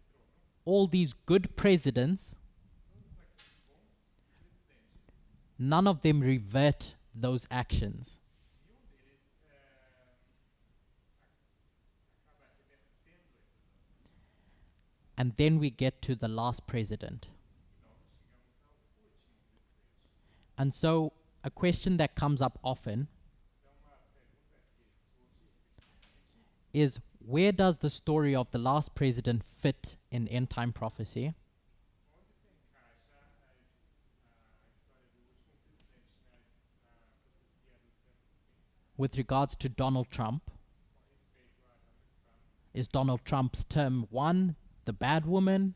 all these good presidents, none of them revert those actions. And then we get to the last president. And so a question that comes up often is, where does the story of the last president fit in end time prophecy? With regards to Donald Trump, is Donald Trump's term 1 the bad woman?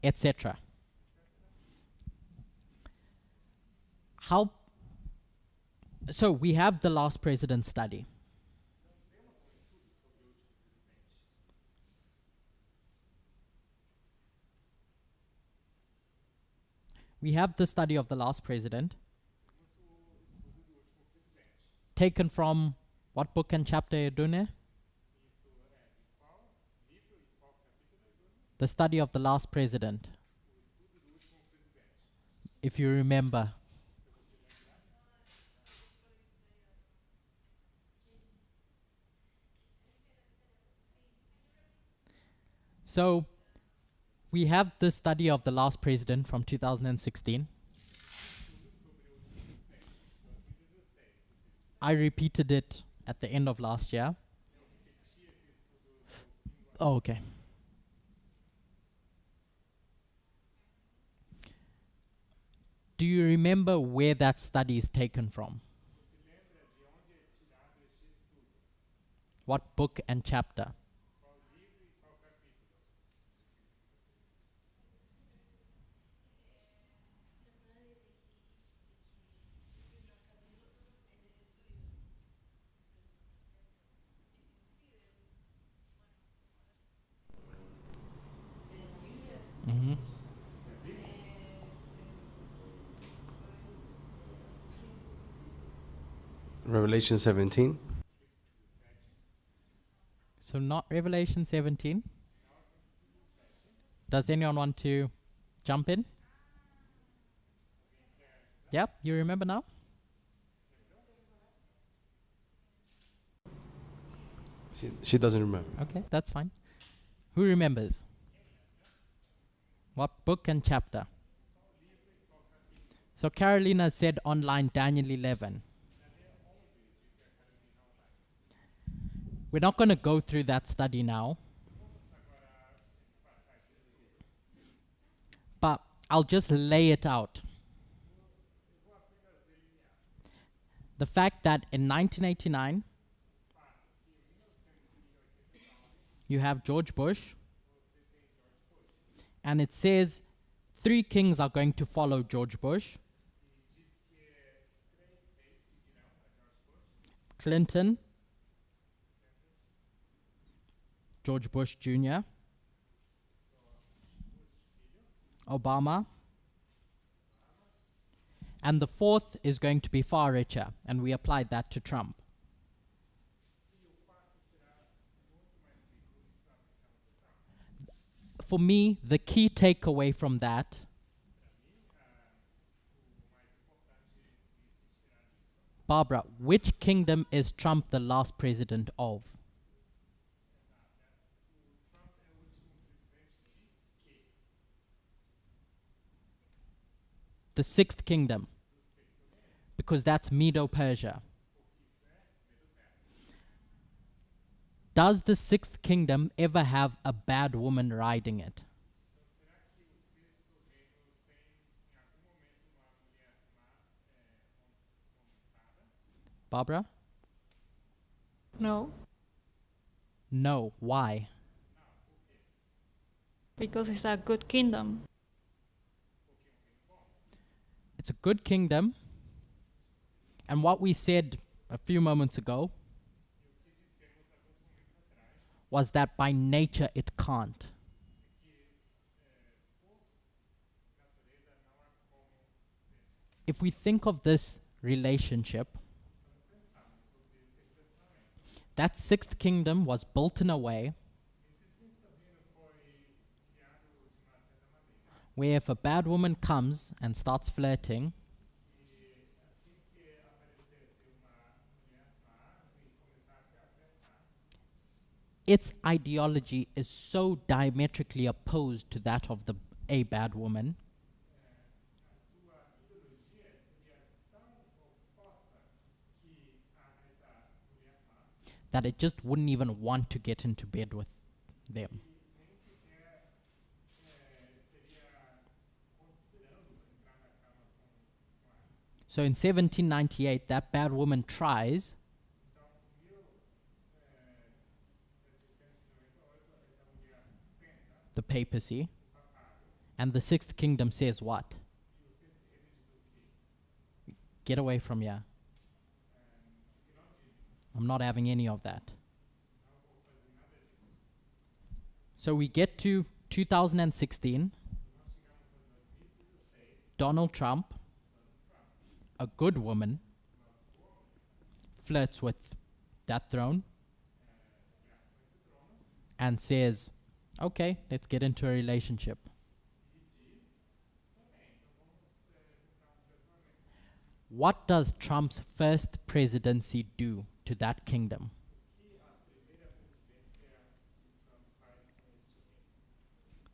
Etc. So we have the last president study. We have the study of the last president, taken from what book and chapter, Edune? The study of the last president, if you remember. So we have the study of the last president from 2016. I repeated it at the end of last year. Oh, okay. Do you remember where that study is taken from? What book and chapter? Mm-hmm. Revelation 17. So not Revelation 17. Does anyone want to jump in? Yep, you remember now? She doesn't remember. Okay, that's fine. Who remembers? What book and chapter? So Carolina said online Daniel 11. We're not going to go through that study now. But I'll just lay it out. The fact that in 1989, you have George Bush, and it says 3 kings are going to follow George Bush: Clinton, George Bush Jr., Obama, and the 4th is going to be far richer, and we applied that to Trump. For me, the key takeaway from that Barbara, which kingdom is Trump the last president of? The 6th kingdom, because that's Medo-Persia. Does the 6th kingdom ever have a bad woman riding it? Barbara? No, No. Why? because it's a good kingdom. It's a good kingdom. And what we said a few moments ago was that by nature it can't. If we think of this relationship, that 6th kingdom was built in a way where if a bad woman comes and starts flirting, its ideology is so diametrically opposed to that of a bad woman that it just wouldn't even want to get into bed with them. So in 1798, that bad woman tries. The papacy. And the 6th kingdom says what? Get away from here. I'm not having any of that. So we get to 2016. Donald Trump, a good woman, flirts with that throne and says, okay, let's get into a relationship. What does Trump's first presidency do to that kingdom?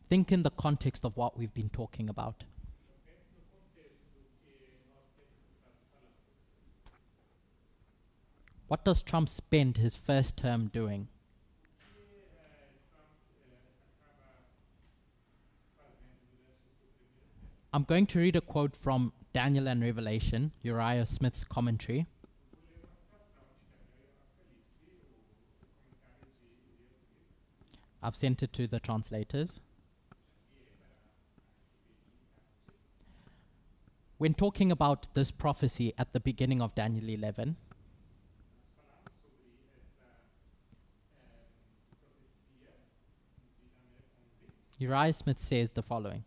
Think in the context of what we've been talking about. What does Trump spend his first term doing? I'm going to read a quote from Daniel and Revelation, Uriah Smith's commentary. I've sent it to the translators. When talking about this prophecy at the beginning of Daniel 11, Uriah Smith says the following.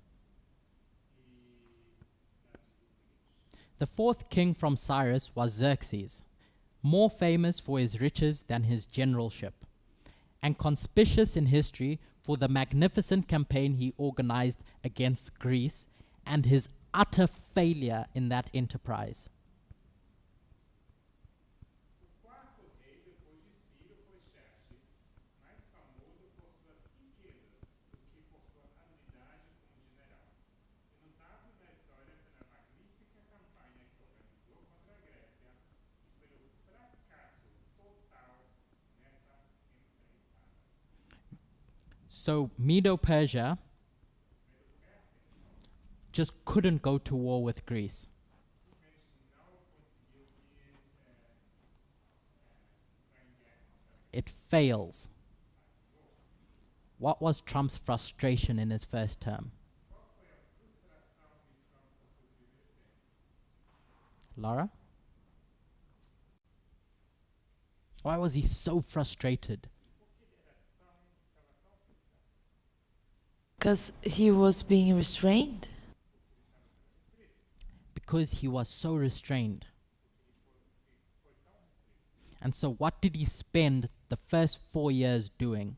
The 4th king from Cyrus was Xerxes, more famous for his riches than his generalship, and conspicuous in history for the magnificent campaign he organized against Greece and his utter failure in that enterprise. So Medo-Persia just couldn't go to war with Greece. It fails. What was Trump's frustration in his first term? Laura? Why was he so frustrated? Because he was being restrained. Because he was so restrained. And so what did he spend the first 4 years doing?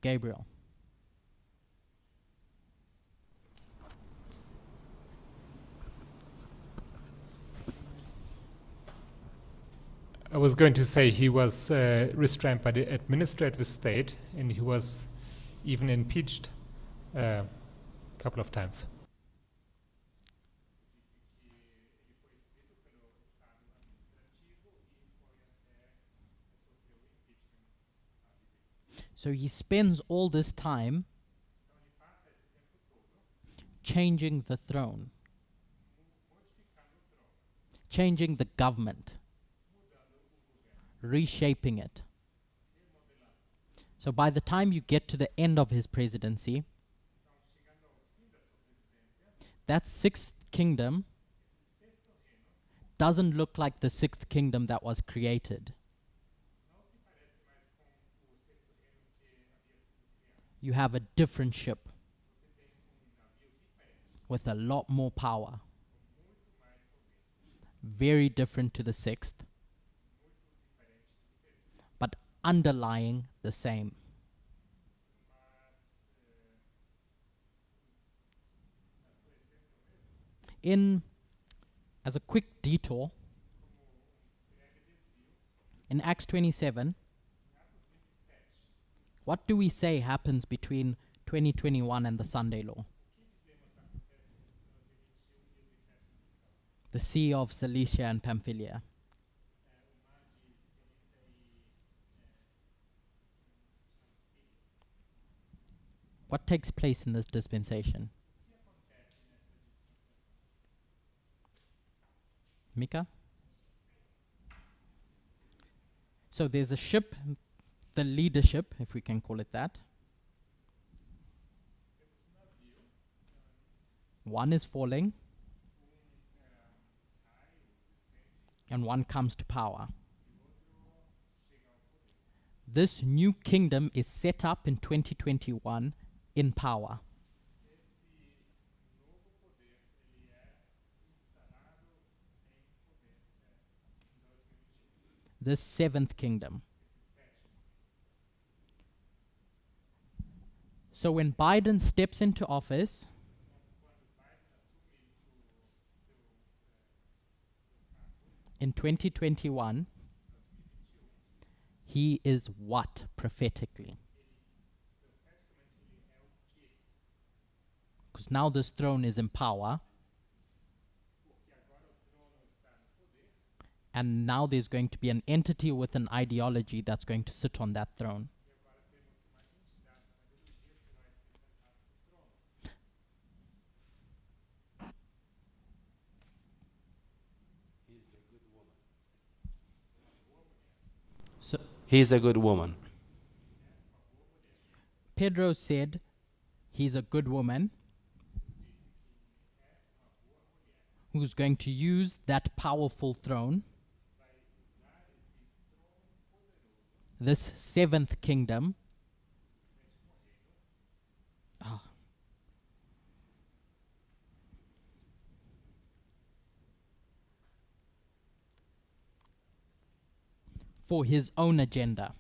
Gabriel. I was going to say he was restrained by the administrative state, and he was even impeached a couple of times. So he spends all this time changing the throne, changing the government, reshaping it. So by the time you get to the end of his presidency, that sixth kingdom doesn't look like the sixth kingdom that was created. You have a different ship with a lot more power. Very different to the sixth, but underlying the same. As a quick detour, in Acts 27, what do we say happens between 2021 and the Sunday law? The Sea of Cilicia and Pamphylia. What takes place in this dispensation? Mika? So there's a ship, the leadership, if we can call it that. One is falling, and one comes to power. This new kingdom is set up in 2021 in power. This seventh kingdom. So when Biden steps into office, in 2021, he is what prophetically? Because now this throne is in power, and now there's going to be an entity with an ideology that's going to sit on that throne. So He's a good woman. Pedro said he's a good woman who's going to use that powerful throne, this seventh kingdom, for his own agenda.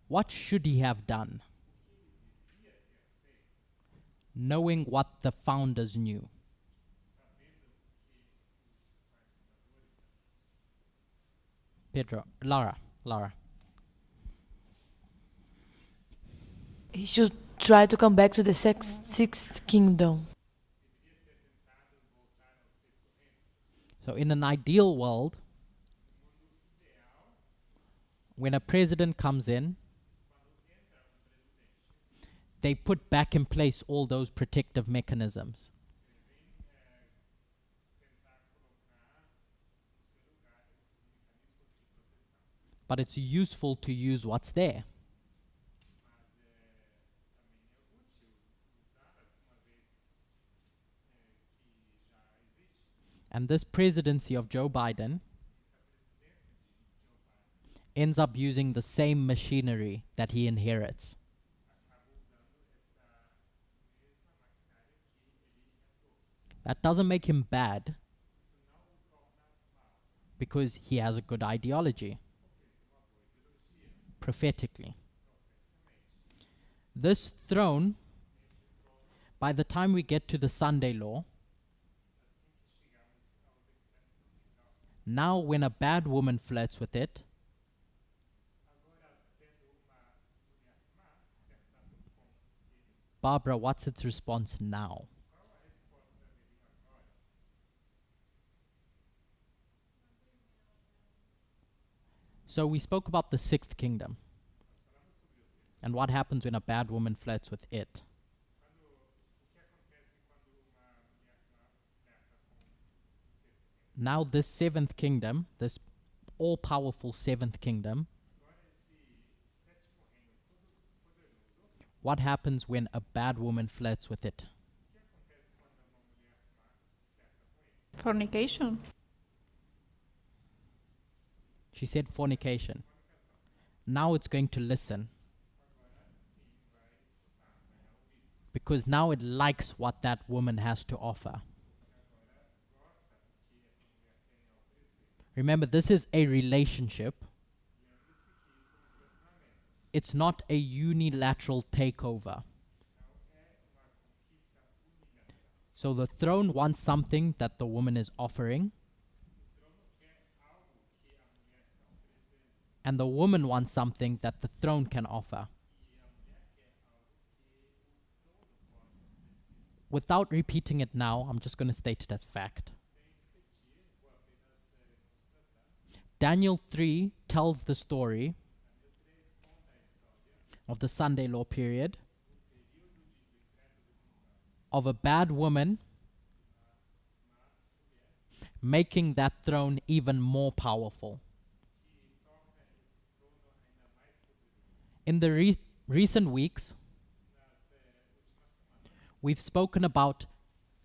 What should he have done? Knowing what the founders knew. Laura. He should try to come back to the sixth kingdom. So in an ideal world, when a president comes in, they put back in place all those protective mechanisms. But it's useful to use what's there. And this presidency of Joe Biden ends up using the same machinery that he inherits. That doesn't make him bad, because he has a good ideology, prophetically. This throne, by the time we get to the Sunday law, now when a bad woman flirts with it, Barbara, what's its response now? So we spoke about the sixth kingdom and what happens when a bad woman flirts with it. Now this seventh kingdom, this all-powerful seventh kingdom, what happens when a bad woman flirts with it? Fornication. She said fornication. Now it's going to listen, because now it likes what that woman has to offer. Remember, this is a relationship. It's not a unilateral takeover. So the throne wants something that the woman is offering, and the woman wants something that the throne can offer. Without repeating it now, I'm just going to state it as fact. Daniel 3 tells the story of the Sunday law period of a bad woman making that throne even more powerful. In the recent weeks, we've spoken about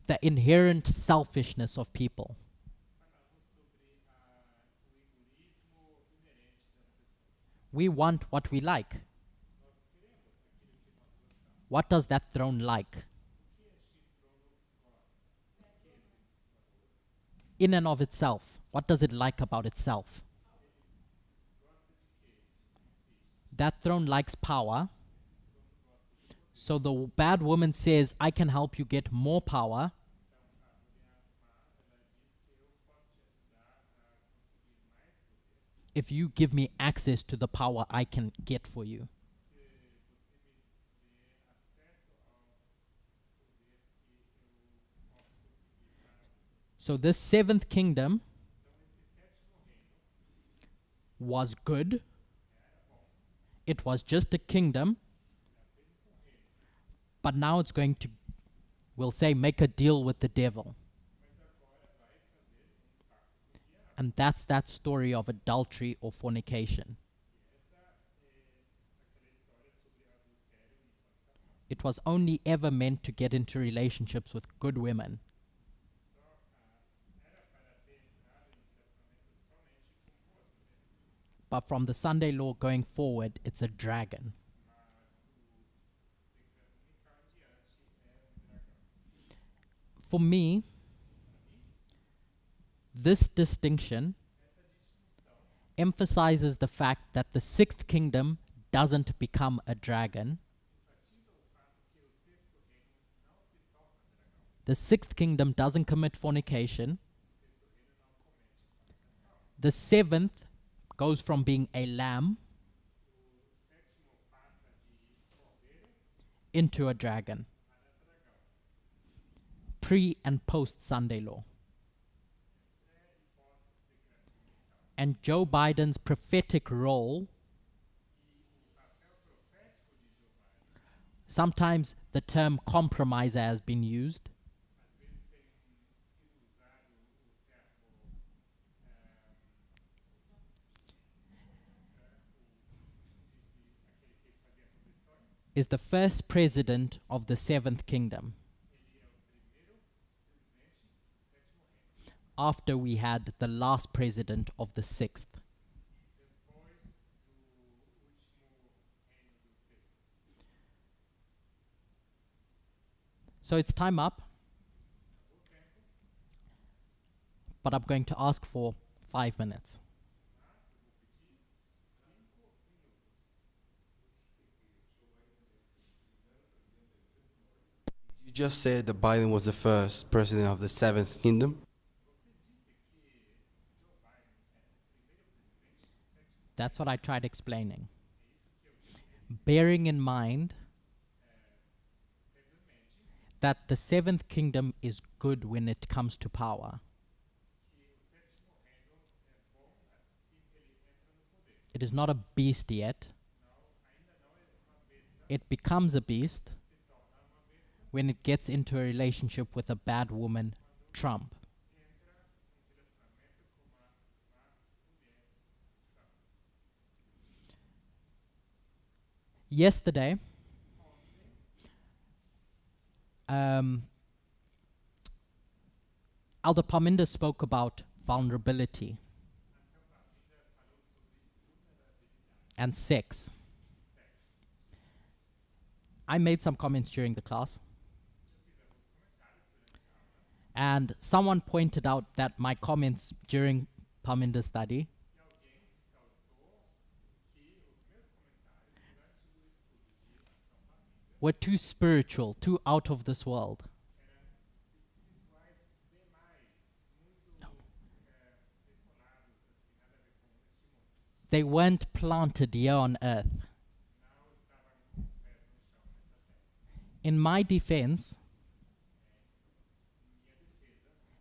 the inherent selfishness of people. We want what we like. What does that throne like? In and of itself, what does it like about itself? That throne likes power. So the bad woman says, I can help you get more power. If you give me access to the power I can get for you. So this seventh kingdom was good. It was just a kingdom. But now it's going to, we'll say, make a deal with the devil. And that's that story of adultery or fornication. It was only ever meant to get into relationships with good women. But from the Sunday law going forward, it's a dragon. For me, this distinction emphasizes the fact that the sixth kingdom doesn't become a dragon, the sixth kingdom doesn't commit fornication, the seventh goes from being a lamb into a dragon. Pre and post Sunday law. And Joe Biden's prophetic role, sometimes the term compromiser has been used. Is the first president of the seventh kingdom, after we had the last president of the sixth. So it's time up, but I'm going to ask for 5 minutes. You just said that Biden was the first president of the seventh kingdom. That's what I tried explaining. Bearing in mind that the seventh kingdom is good when it comes to power. It is not a beast yet. It becomes a beast when it gets into a relationship with a bad woman, Trump. Yesterday, Elder Parminder spoke about vulnerability and sex. I made some comments during the class, and someone pointed out that my comments during Parminder's study were too spiritual, too out of this world. They weren't planted here on earth. In my defense,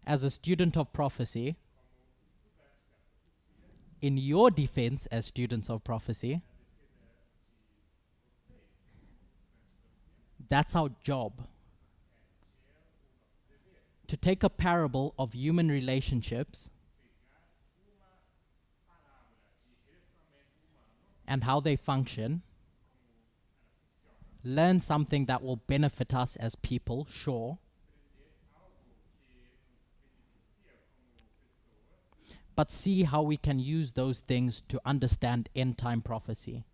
as a student of prophecy, in your defense as students of prophecy, that's our job. To take a parable of human relationships and how they function, learn something that will benefit us as people, sure, but see how we can use those things to understand end-time prophecy.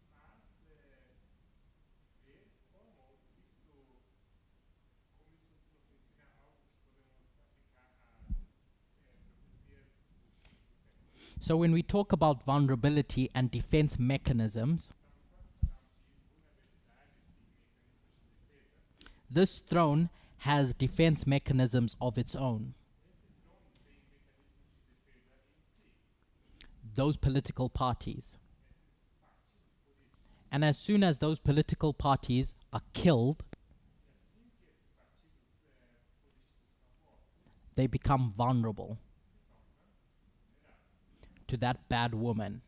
So when we talk about vulnerability and defense mechanisms, this throne has defense mechanisms of its own. Those political parties. And as soon as those political parties are killed, they become vulnerable to that bad woman.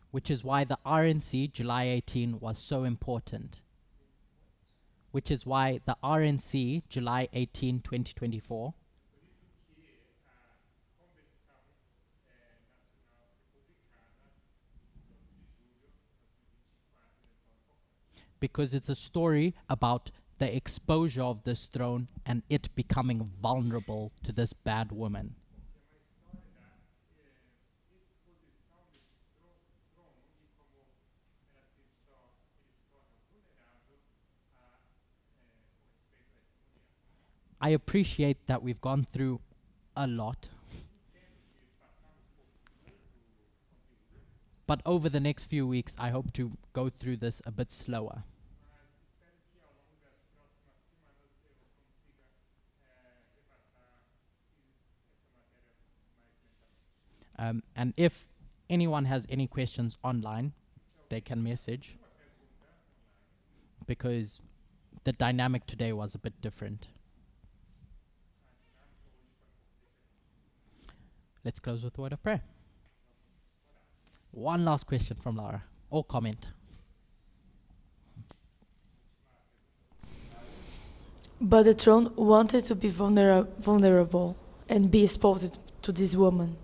Which is why the RNC July 18 was so important. Which is why the RNC July 18, 2024 because it's a story about the exposure of this throne and it becoming vulnerable to this bad woman. I appreciate that we've gone through a lot, But over the next few weeks, I hope to go through this a bit slower. And if anyone has any questions online, they can message, because the dynamic today was a bit different. Let's close with a word of prayer. One last question from Lara, or comment. But the throne wanted to be vulnerable and be exposed to this woman.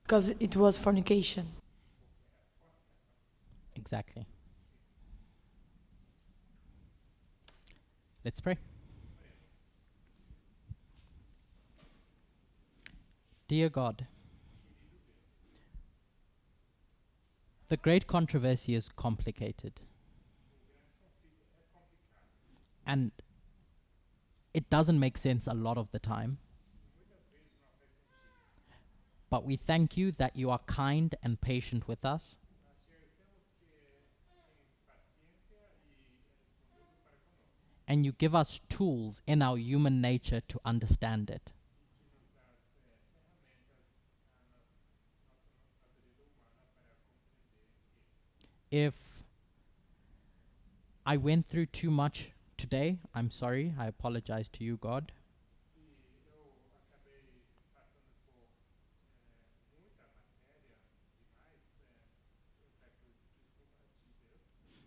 Because it was fornication. Exactly. Let's pray. Dear God, the great controversy is complicated. And it doesn't make sense a lot of the time. But we thank you that you are kind and patient with us. And you give us tools in our human nature to understand it. If I went through too much today, I'm sorry. I apologize to you, God.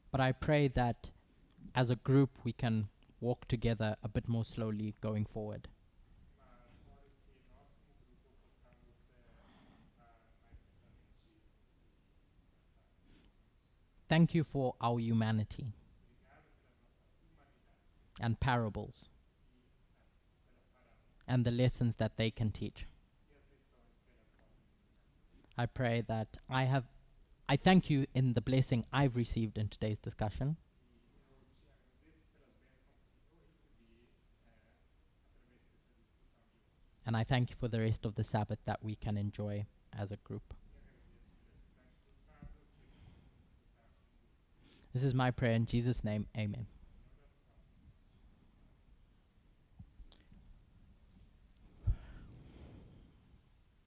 But I pray that as a group we can walk together a bit more slowly going forward. Thank you for our humanity and parables and the lessons that they can teach. I pray that I thank you in the blessing I've received in today's discussion. And I thank you for the rest of the Sabbath that we can enjoy as a group. This is my prayer in Jesus' name. Amen.